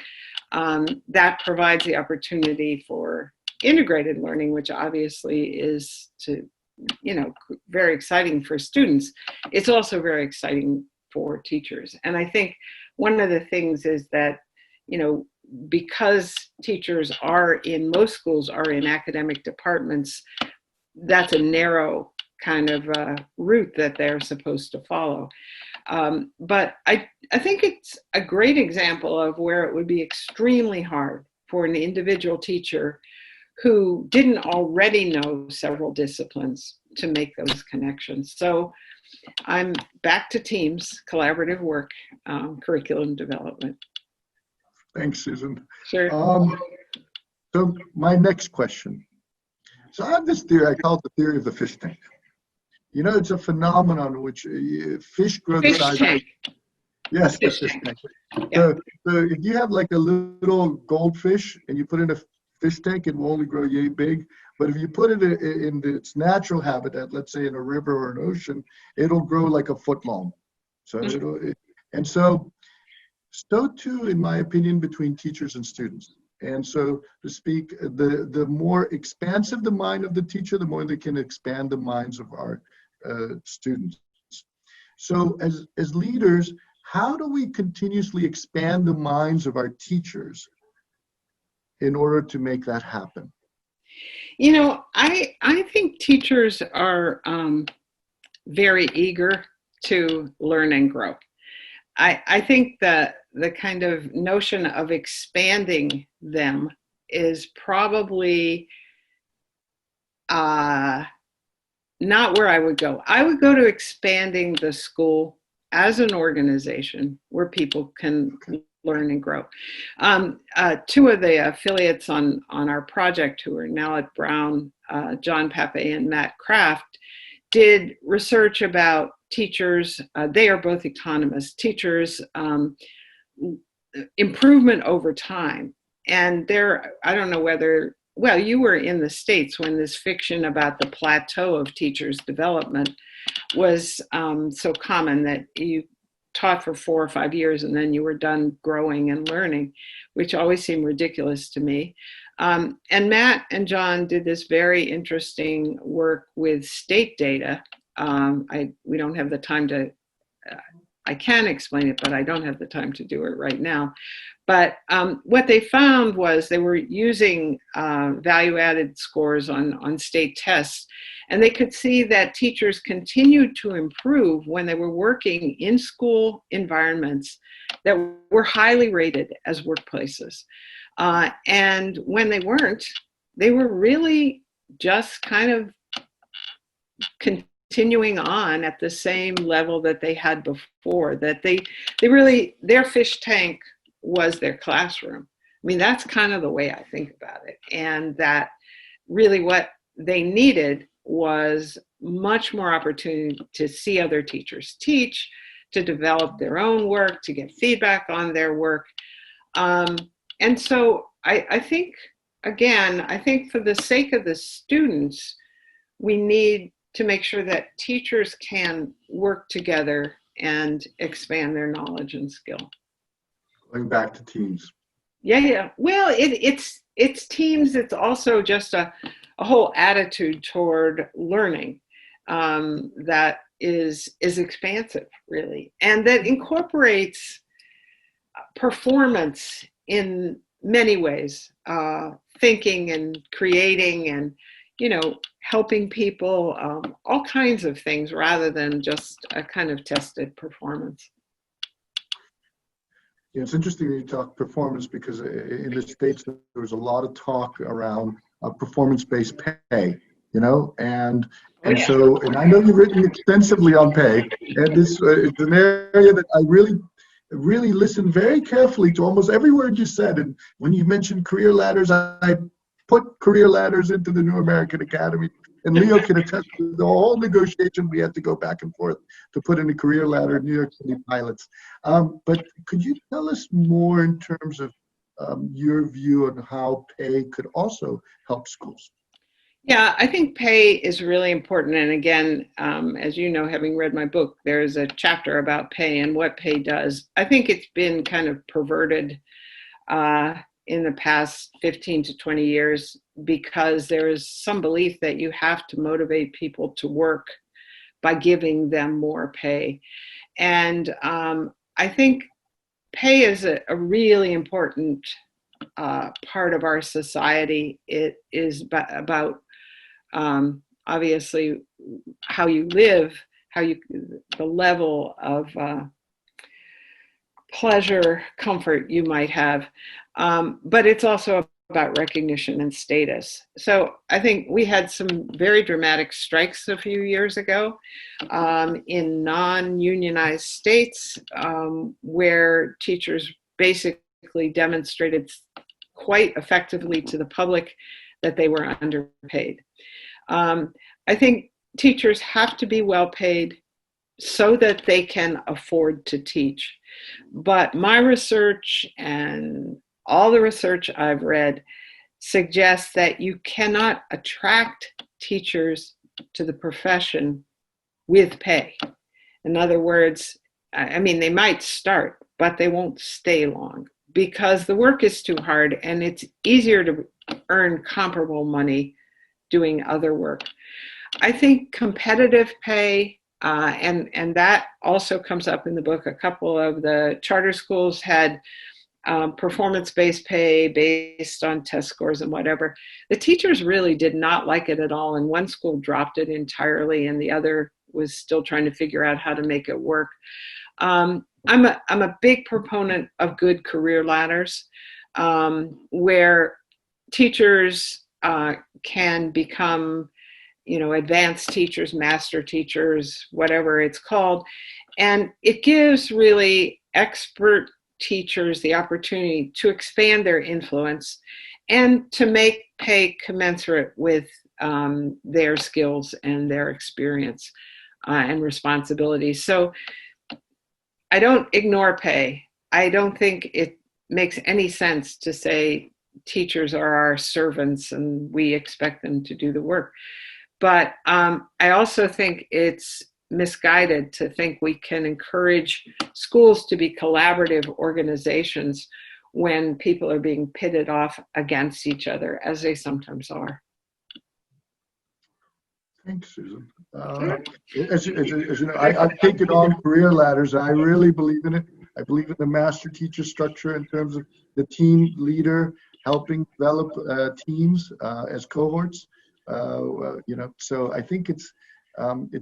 that provides the opportunity for integrated learning, which obviously is very exciting for students. It's also very exciting for teachers. And I think one of the things is that, because teachers most schools are in academic departments, that's a narrow kind of route that they're supposed to follow. But I think it's a great example of where it would be extremely hard for an individual teacher who didn't already know several disciplines to make those connections. So I'm back to teams, collaborative work, curriculum development. Thanks, Susan. Sure. So my next question. So I have this theory, I call it the theory of the fish tank. You know, it's a phenomenon in which fish grow the Fish size tank. of, yes, the Fish fish tank. tank. Yeah. So if you have like a little goldfish and you put it in a fish tank, it will only grow yay big. But if you put it in its natural habitat, let's say in a river or an ocean, it'll grow like a foot long. So and so too, in my opinion, between teachers and students. And so to speak, the more expansive the mind of the teacher, the more they can expand the minds of our students. So as leaders, how do we continuously expand the minds of our teachers in order to make that happen? You know, I think teachers are very eager to learn and grow. I think that the kind of notion of expanding them is probably not where I would go. I would go to expanding the school as an organization where people can learn and grow. Two of the affiliates on our project who are now at Brown, John Pape and Matt Kraft, did research about teachers. They are both economists. Teachers' improvement over time. And I don't know whether, well, you were in the States when this fiction about the plateau of teachers' development was so common that you taught for 4 or 5 years and then you were done growing and learning, which always seemed ridiculous to me. And Matt and John did this very interesting work with state data. We don't have the time to, I can explain it, but I don't have the time to do it right now. But what they found was they were using value-added scores on state tests, and they could see that teachers continued to improve when they were working in school environments that were highly rated as workplaces. And when they weren't, they were really just kind of continuing on at the same level that they had before, that they really, their fish tank was their classroom. I mean, that's kind of the way I think about it. And that really what they needed was much more opportunity to see other teachers teach, to develop their own work, to get feedback on their work. And so I think, again, I think for the sake of the students, we need to make sure that teachers can work together and expand their knowledge and skill. Going back to teams. Yeah. Well, it's teams. It's also just a whole attitude toward learning that is expansive, really, and that incorporates performance in many ways, thinking and creating and, you know, helping people, all kinds of things rather than just a kind of tested performance. Yeah, it's interesting that you talk performance because in the States there was a lot of talk around performance-based pay, you know, and so I know you've written extensively on pay, and this is an area that I really listened very carefully to almost every word you said. And when you mentioned career ladders, I put career ladders into the New American Academy. And Leo can attest to the whole negotiation we had to go back and forth to put in a career ladder in New York City pilots. But could you tell us more in terms of your view on how pay could also help schools? Yeah, I think pay is really important. And again, as you know, having read my book, there's a chapter about pay and what pay does. I think it's been kind of perverted in the past 15 to 20 years because there is some belief that you have to motivate people to work by giving them more pay. And I think pay is a really important part of our society. It is about obviously how you live, the level of pleasure, comfort you might have. But it's also about recognition and status. So I think we had some very dramatic strikes a few years ago in non-unionized states where teachers basically demonstrated quite effectively to the public that they were underpaid. I think teachers have to be well paid so that they can afford to teach. But my research and all the research I've read suggests that you cannot attract teachers to the profession with pay. In other words, I mean, they might start, but they won't stay long because the work is too hard and it's easier to earn comparable money doing other work. I think competitive pay, and that also comes up in the book. A couple of the charter schools had performance-based pay based on test scores and whatever. The teachers really did not like it at all, and one school dropped it entirely, and the other was still trying to figure out how to make it work. I'm a big proponent of good career ladders, where teachers can become, advanced teachers, master teachers, whatever it's called. And it gives really expert teachers the opportunity to expand their influence and to make pay commensurate with their skills and their experience and responsibilities. So I don't ignore pay. I don't think it makes any sense to say teachers are our servants and we expect them to do the work. But I also think it's misguided to think we can encourage schools to be collaborative organizations when people are being pitted off against each other, as they sometimes are. Thanks, Susan. As you know, I've taken on career ladders. I really believe in it. I believe in the master teacher structure in terms of the team leader helping develop teams as cohorts. So I think it's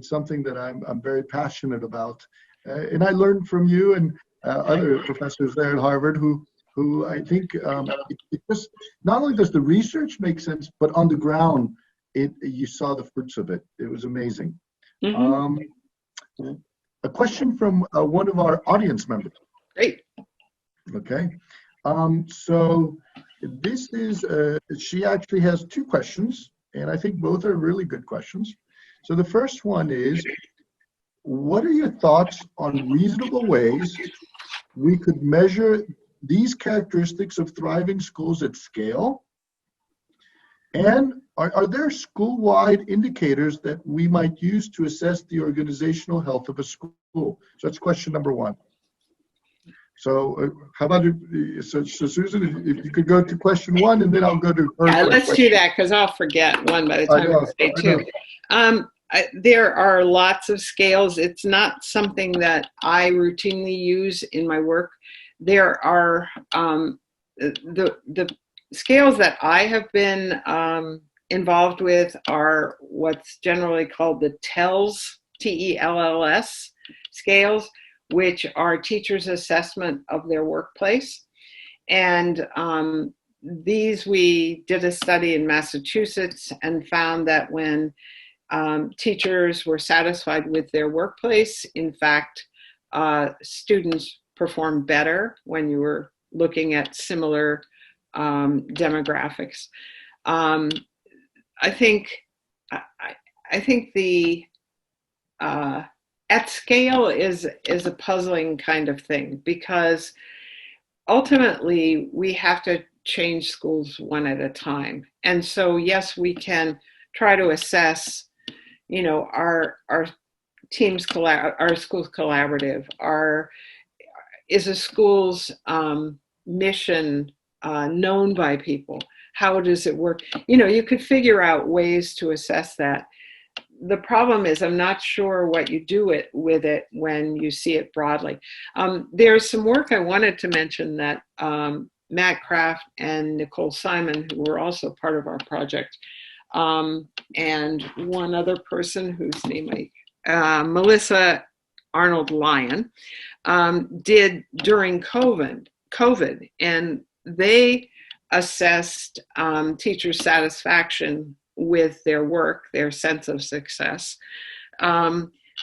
something that I'm very passionate about, and I learned from you and other professors there at Harvard who I think it just not only does the research make sense, but on the ground you saw the fruits of it. It was amazing. Mm-hmm. A question from one of our audience members. Great. Okay. So this is she actually has two questions. And I think both are really good questions. So the first one is, what are your thoughts on reasonable ways we could measure these characteristics of thriving schools at scale? And are there school-wide indicators that we might use to assess the organizational health of a school? So that's question number one. So how about so Susan, if you could go to question one, and then I'll go to her. Yeah, let's do that because I'll forget one by the time I say two. There are lots of scales. It's not something that I routinely use in my work. There are the scales that I have been involved with are what's generally called the TELS, TELLS scales, which are teachers' assessment of their workplace. And these, we did a study in Massachusetts and found that when teachers were satisfied with their workplace, in fact, students performed better when you were looking at similar demographics. I think the at scale is a puzzling kind of thing, because ultimately we have to change schools one at a time. And so, yes, we can try to assess, our teams, our school's collaborative, is a school's mission known by people? How does it work? You could figure out ways to assess that. The problem is I'm not sure what you do with it when you see it broadly. There's some work I wanted to mention that Matt Kraft and Nicole Simon, who were also part of our project, and one other person whose name Melissa Arnold Lyon, did during COVID, and they assessed teachers' satisfaction with their work, their sense of success,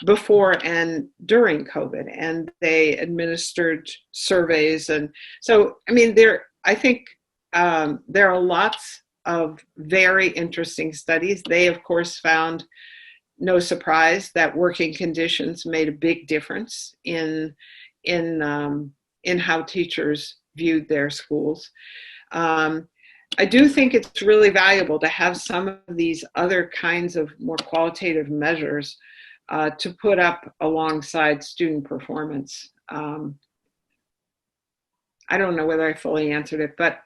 before and during COVID, and they administered surveys. And so, I mean, I think there are lots of very interesting studies. They, of course, found, no surprise, that working conditions made a big difference in how teachers viewed their schools. I do think it's really valuable to have some of these other kinds of more qualitative measures to put up alongside student performance. I don't know whether I fully answered it, but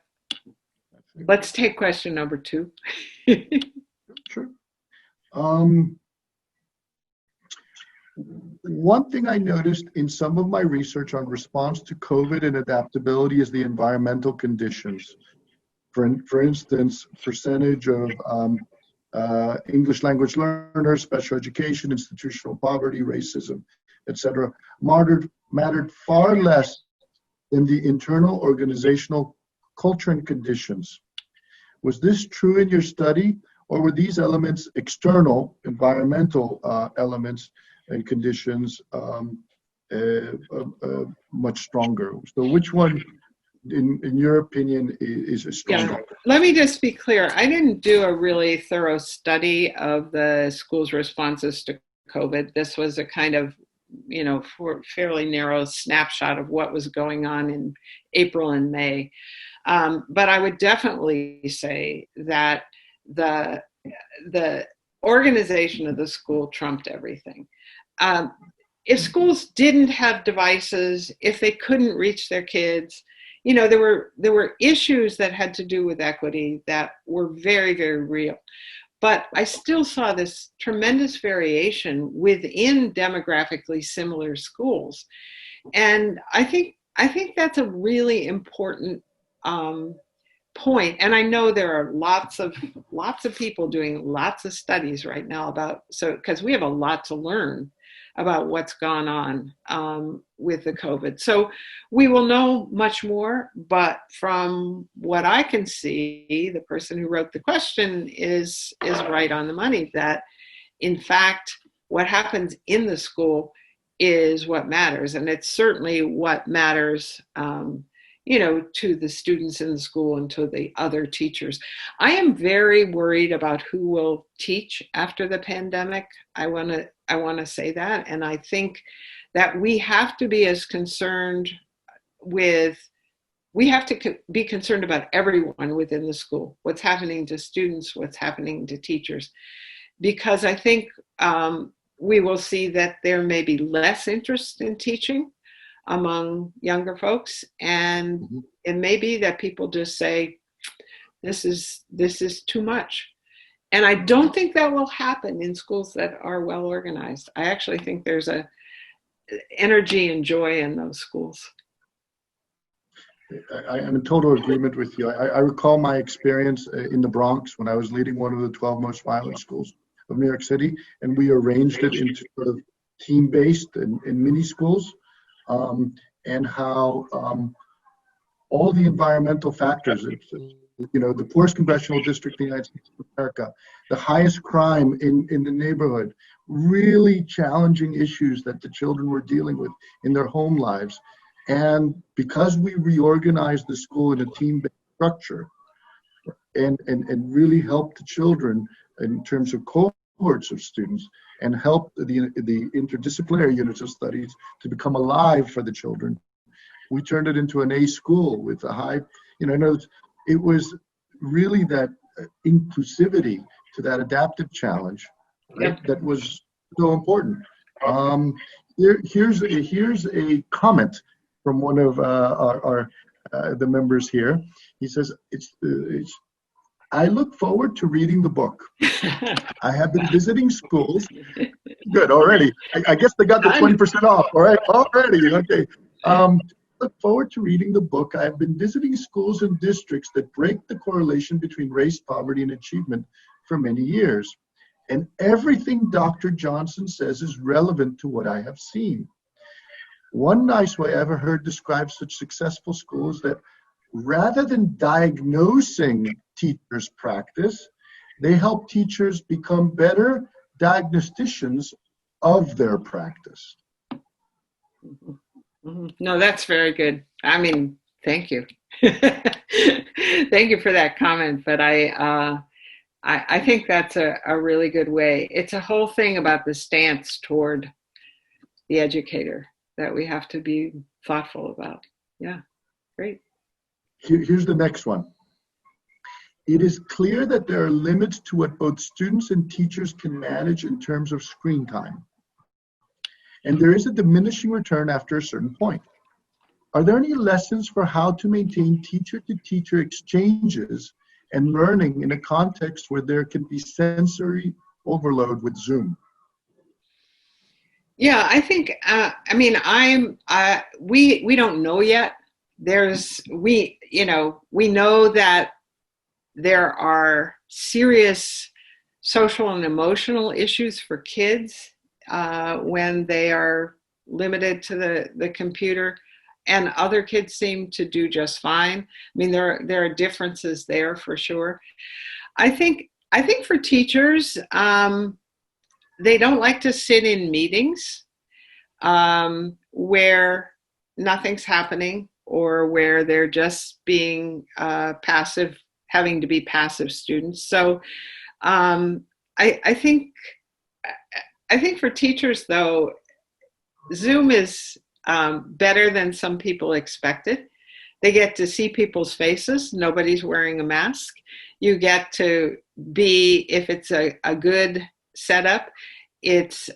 let's take question number 2. Sure. One thing I noticed in some of my research on response to COVID and adaptability is the environmental conditions. For instance, percentage of English language learners, special education, institutional poverty, racism, etc., mattered far less than the internal organizational culture and conditions. Was this true in your study, or were these elements external, environmental elements and conditions much stronger? So which one, in your opinion, is stronger? Yeah. Let me just be clear. I didn't do a really thorough study of the school's responses to COVID. This was a kind of, fairly narrow snapshot of what was going on in April and May. But I would definitely say that the organization of the school trumped everything. If schools didn't have devices, if they couldn't reach their kids, there were issues that had to do with equity that were very, very real. But I still saw this tremendous variation within demographically similar schools. And I think that's a really important point. And I know there are lots of people doing lots of studies right now because we have a lot to learn about what's gone on with the COVID. So we will know much more, but from what I can see, the person who wrote the question is right on the money, that in fact, what happens in the school is what matters. And it's certainly what matters to the students in the school and to the other teachers. I am very worried about who will teach after the pandemic. I want to say that. And I think that we have to be as concerned we have to be concerned about everyone within the school, what's happening to students, what's happening to teachers, because I think we will see that there may be less interest in teaching among younger folks, and it may be that people just say, this is too much. And I don't think that will happen in schools that are well organized. I actually think there's a energy and joy in those schools. I am in total agreement with you. I recall my experience in the Bronx when I was leading one of the 12 most violent schools of New York City, and we arranged it into sort of team-based and mini schools, and how all the environmental factors, the poorest congressional district in the United States of America, the highest crime in the neighborhood, really challenging issues that the children were dealing with in their home lives. And because we reorganized the school in a team-based structure and really helped the children in terms of cohorts of students and helped the interdisciplinary units of studies to become alive for the children, we turned it into an A school with a high, it was really that inclusivity to that adaptive challenge, right, that was so important. Here's a comment from one of the members here. He says, I look forward to reading the book. I have been visiting schools. Good, already. I guess they got the 20% off, all right, already, okay. Look forward to reading the book. I have been visiting schools and districts that break the correlation between race, poverty, and achievement for many years. And everything Dr. Johnson says is relevant to what I have seen. One nice way I ever heard describe such successful schools that rather than diagnosing teachers' practice, they help teachers become better diagnosticians of their practice. No, that's very good. I mean, thank you. Thank you for that comment. But I think that's a really good way. It's a whole thing about the stance toward the educator that we have to be thoughtful about. Yeah, great. Here's the next one. It is clear that there are limits to what both students and teachers can manage in terms of screen time. And there is a diminishing return after a certain point. Are there any lessons for how to maintain teacher-to-teacher exchanges and learning in a context where there can be sensory overload with Zoom? Yeah, I think, we don't know yet. We know that there are serious social and emotional issues for kids when they are limited to the computer, and other kids seem to do just fine. I mean, there are differences there for sure. I think for teachers, they don't like to sit in meetings where nothing's happening or where they're just being passive, having to be passive students. So I think for teachers, though, Zoom is better than some people expected. They get to see people's faces. Nobody's wearing a mask. You get to be, if it's a good setup, it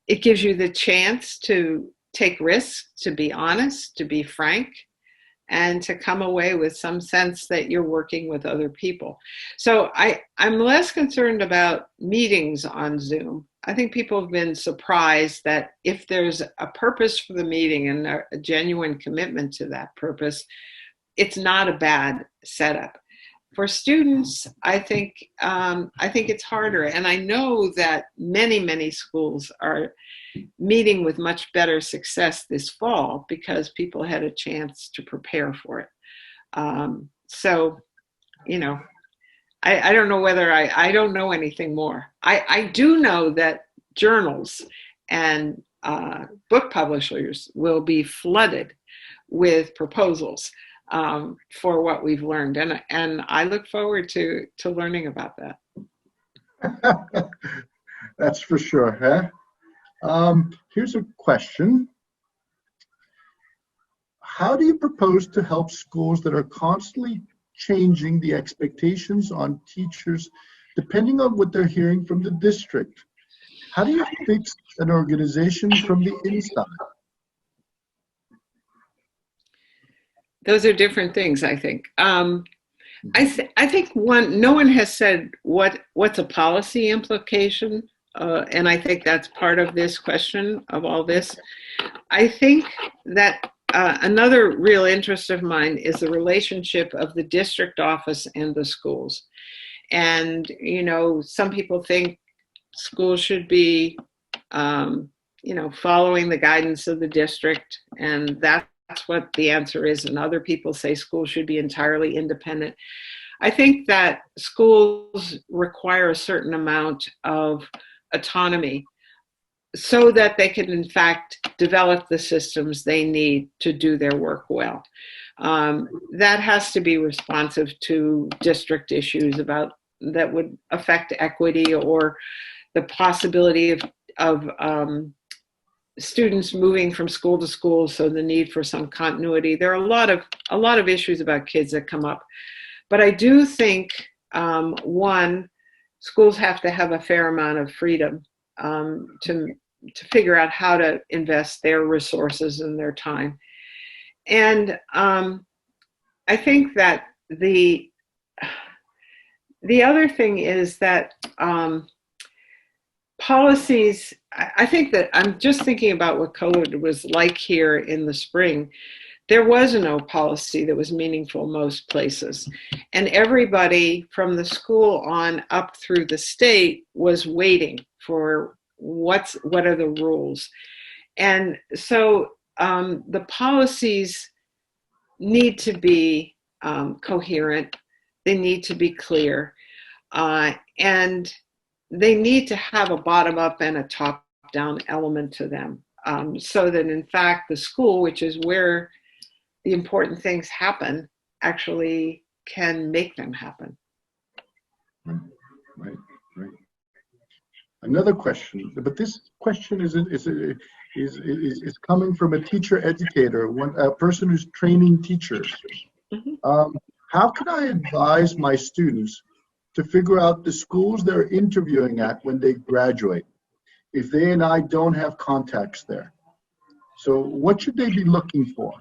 gives you the chance to take risks, to be honest, to be frank, and to come away with some sense that you're working with other people. So I'm less concerned about meetings on Zoom. I think people have been surprised that if there's a purpose for the meeting and a genuine commitment to that purpose, it's not a bad setup. For students, I think it's harder. And I know that many schools are meeting with much better success this fall because people had a chance to prepare for it. So, I don't know whether I don't know anything more. I do know that journals and book publishers will be flooded with proposals for what we've learned. And I look forward to learning about that. That's for sure, huh? Here's a question. How do you propose to help schools that are constantly changing the expectations on teachers depending on what they're hearing from the district? How do you fix an organization from the inside? Those are different things, I think. I think no one has said what's a policy implication, and I think that's part of this question of all this. I think that another real interest of mine is the relationship of the district office and the schools. And, some people think schools should be, following the guidance of the district, and that's what the answer is. And other people say schools should be entirely independent. I think that schools require a certain amount of autonomy so that they can, in fact, develop the systems they need to do their work well. That has to be responsive to district issues that would affect equity or the possibility of students moving from school to school, so the need for some continuity. There are a lot of issues about kids that come up. But I do think, one, schools have to have a fair amount of freedom to figure out how to invest their resources and their time. And I think that the other thing is that policies, I think that I'm just thinking about what COVID was like here in the spring. There was no policy that was meaningful most places. And everybody from the school on up through the state was waiting for what are the rules. And so the policies need to be coherent. They need to be clear. And they need to have a bottom-up and a top-down element to them, so that in fact the school, which is where the important things happen, actually can make them happen. Right. Another question, but this question is coming from a teacher educator, a person who's training teachers. How can I advise my students to figure out the schools they're interviewing at when they graduate, if they and I don't have contacts there? So what should they be looking for?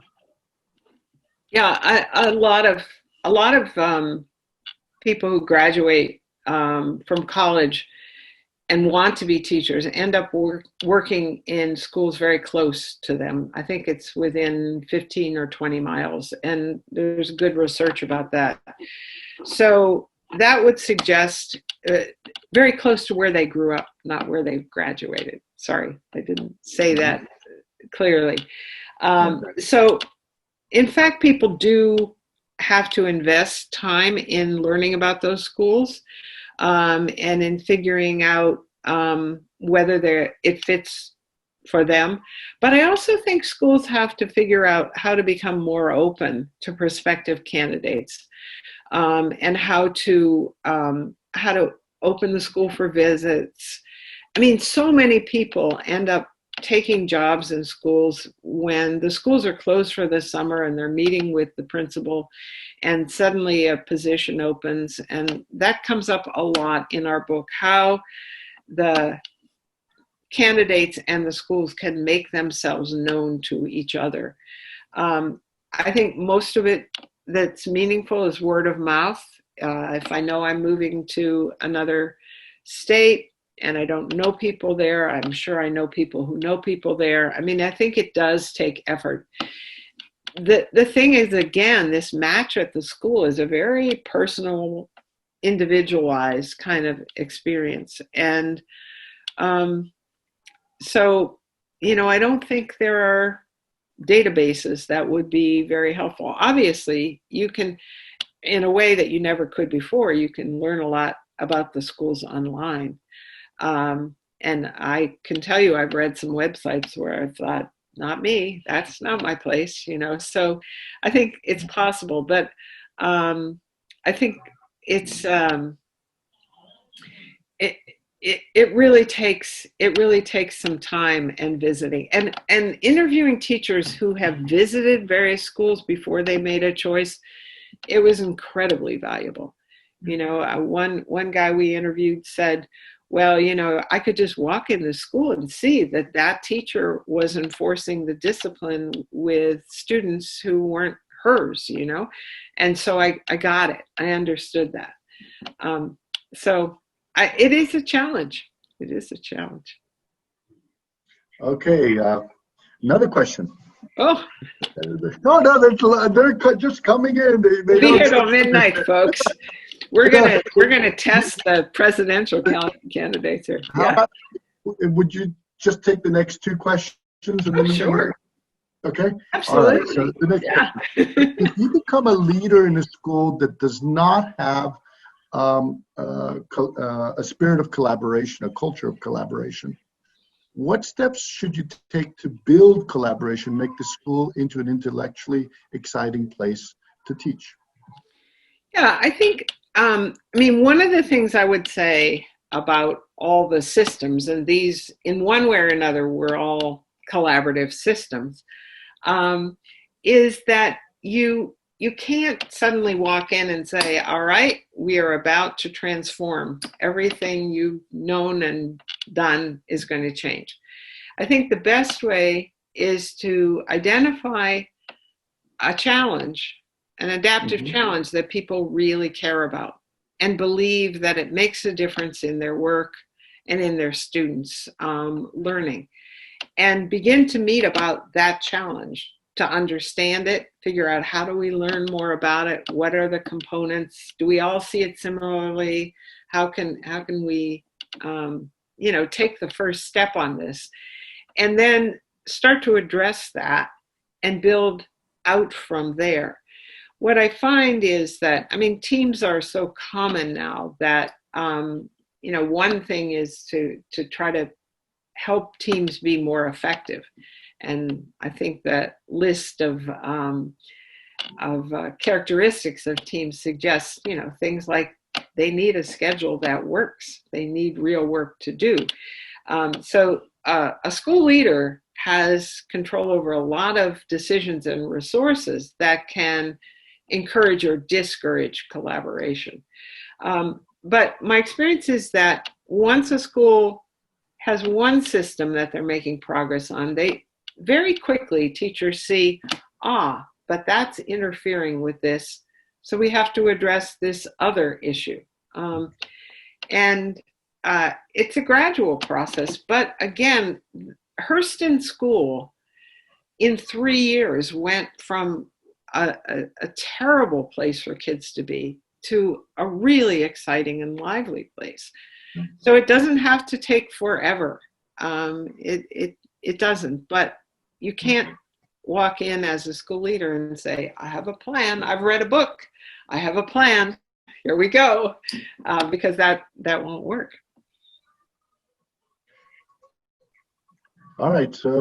Yeah, a lot of people who graduate from college and want to be teachers end up working in schools very close to them. I think it's within 15 or 20 miles, and there's good research about that. So that would suggest very close to where they grew up, not where they graduated. Sorry, I didn't say that clearly. So in fact, people do have to invest time in learning about those schools, and in figuring out whether it fits for them. But I also think schools have to figure out how to become more open to prospective candidates, and how to open the school for visits. I mean, so many people end up taking jobs in schools when the schools are closed for the summer and they're meeting with the principal, and suddenly a position opens. And that comes up a lot in our book, how the candidates and the schools can make themselves known to each other. I think most of it that's meaningful is word of mouth. If I know I'm moving to another state and I don't know people there, I'm sure I know people who know people there. I mean, I think it does take effort. The thing is, again, this match at the school is a very personal, individualized kind of experience. And so, I don't think there are databases that would be very helpful. Obviously, you can, in a way that you never could before, you can learn a lot about the schools online. And I can tell you, I've read some websites where I thought, not me, that's not my place, So I think it's possible, but I think it's it really takes some time and visiting and interviewing teachers who have visited various schools before they made a choice. It was incredibly valuable. One guy we interviewed said, well, I could just walk in the school and see that teacher was enforcing the discipline with students who weren't hers, and so I got it. I understood that. So it is a challenge. It is a challenge. Okay, another question. Oh. No, they're just coming in. They Be here till midnight, folks. We're gonna test the presidential candidates here. Yeah. Would you just take the next two questions and then sure. Okay. Absolutely. All right. So the next question. If you become a leader in a school that does not have a spirit of collaboration, a culture of collaboration, what steps should you take to build collaboration, make the school into an intellectually exciting place to teach? Yeah, I think, one of the things I would say about all the systems, and these, in one way or another, we're all collaborative systems, is that you can't suddenly walk in and say, all right, we are about to transform. Everything you've known and done is going to change. I think the best way is to identify a challenge, an adaptive challenge that people really care about and believe that it makes a difference in their work and in their students' learning, and begin to meet about that challenge, to understand it, figure out how do we learn more about it, what are the components, do we all see it similarly, how can we take the first step on this, and then start to address that and build out from there. What I find is that, I mean, teams are so common now that, one thing is to try to help teams be more effective. And I think that list of characteristics of teams suggests, things like they need a schedule that works. They need real work to do. So a school leader has control over a lot of decisions and resources that can encourage or discourage collaboration. But my experience is that once a school has one system that they're making progress on, they very quickly, teachers see, but that's interfering with this, so we have to address this other issue. And it's a gradual process, but again, Hurston School in 3 years went from a terrible place for kids to be to a really exciting and lively place. So it doesn't have to take forever. It doesn't, but you can't walk in as a school leader and say, I have a plan, I've read a book, I have a plan, here we go, because that won't work. All right, so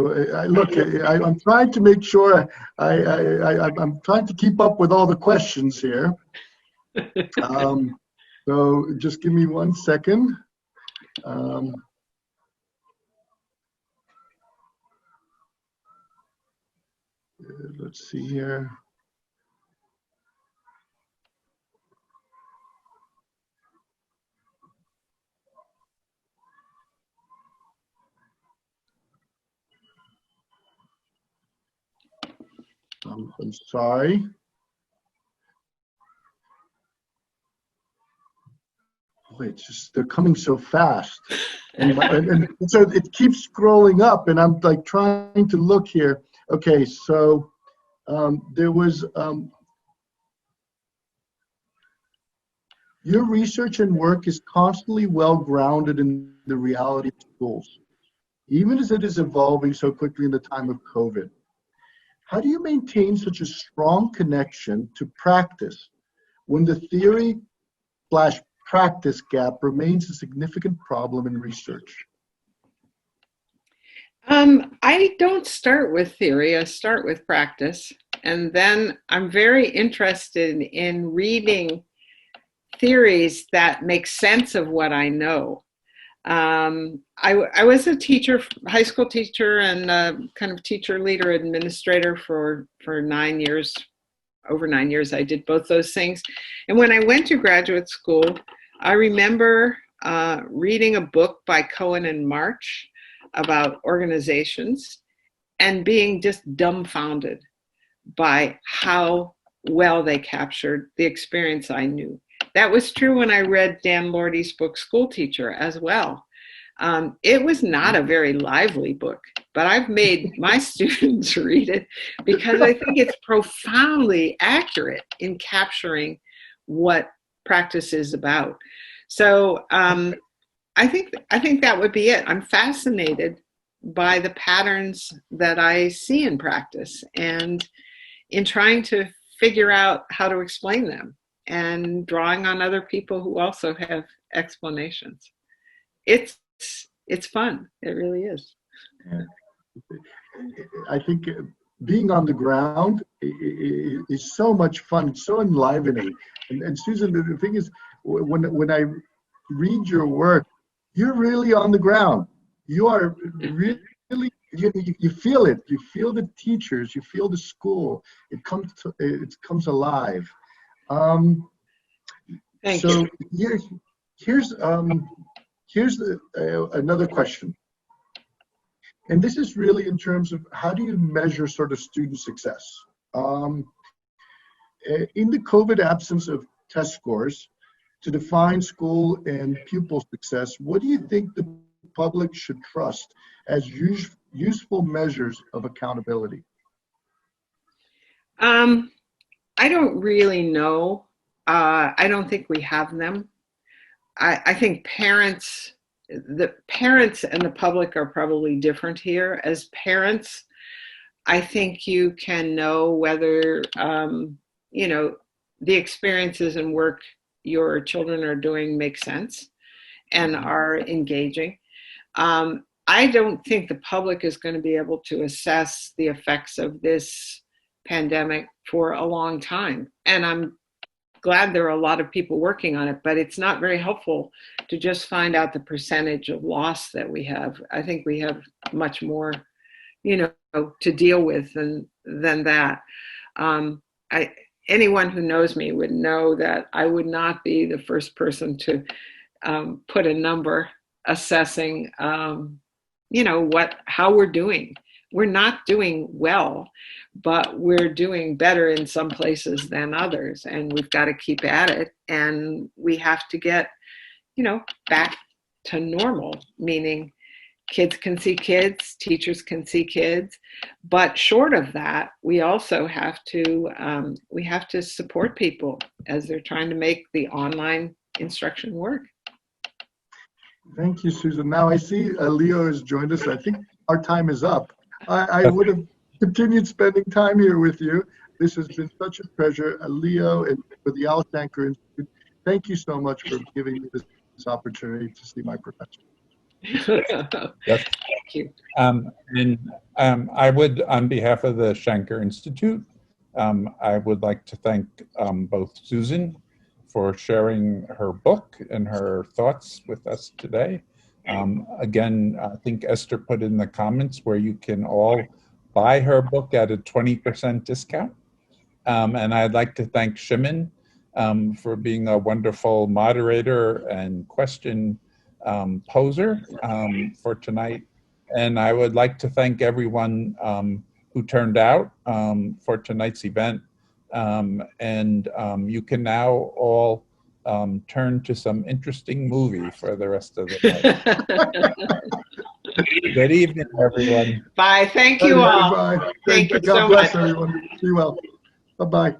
look, I'm trying to make sure I'm trying to keep up with all the questions here. So just give me 1 second. Let's see here. I'm sorry. Boy, it's just, they're coming so fast. And so it keeps scrolling up, and I'm like trying to look here. Okay, so there was, your research and work is constantly well grounded in the reality of schools, even as it is evolving so quickly in the time of COVID. How do you maintain such a strong connection to practice when the theory/practice gap remains a significant problem in research? I don't start with theory, I start with practice. And then I'm very interested in reading theories that make sense of what I know. I was a teacher, high school teacher, and kind of teacher, leader, administrator for 9 years, over 9 years. I did both those things. And when I went to graduate school, I remember reading a book by Cohen and March about organizations and being just dumbfounded by how well they captured the experience I knew. That was true when I read Dan Lordy's book, School Teacher, as well. It was not a very lively book, but I've made my students read it because I think it's profoundly accurate in capturing what practice is about. So I think that would be it. I'm fascinated by the patterns that I see in practice and in trying to figure out how to explain them and drawing on other people who also have explanations. It's fun. It really is. I think being on the ground is so much fun. It's so enlivening. And Susan, the thing is, when I read your work, you're really on the ground. You are really, you feel it. You feel the teachers. You feel the school. It comes alive. Thank so you. Here's another question. And this is really in terms of how do you measure sort of student success? In the COVID absence of test scores, to define school and pupil success, what do you think the public should trust as useful measures of accountability? I don't really know. I don't think we have them. I think the parents and the public are probably different here. As parents, I think you can know whether, you know, the experiences and work your children are doing make sense and are engaging. I don't think the public is going to be able to assess the effects of this pandemic for a long time. And I'm glad there are a lot of people working on it, but it's not very helpful to just find out the percentage of loss that we have. I think we have much more, you know, to deal with than that. Anyone who knows me would know that I would not be the first person to put a number assessing, you know, how we're doing. We're not doing well, but we're doing better in some places than others, and we've got to keep at it. And we have to get, you know, back to normal, meaning kids can see kids, teachers can see kids, but short of that, we also have to support people as they're trying to make the online instruction work. Thank you, Susan. Now I see Leo has joined us. I think our time is up. I would have continued spending time here with you. This has been such a pleasure. Leo and for the Al Shanker Institute, thank you so much for giving me this opportunity to see my professor. Yes. Thank you. I would, on behalf of the Shanker Institute, I would like to thank both Susan for sharing her book and her thoughts with us today. Again, I think Esther put in the comments where you can all buy her book at a 20% discount. And I'd like to thank Shimon for being a wonderful moderator and question poser for tonight. And I would like to thank everyone who turned out for tonight's event. You can now all turn to some interesting movie for the rest of the night. Good evening, everyone. Bye. Thank you all. Bye. Thank you God so bless much. everyone. Be well. Bye-bye.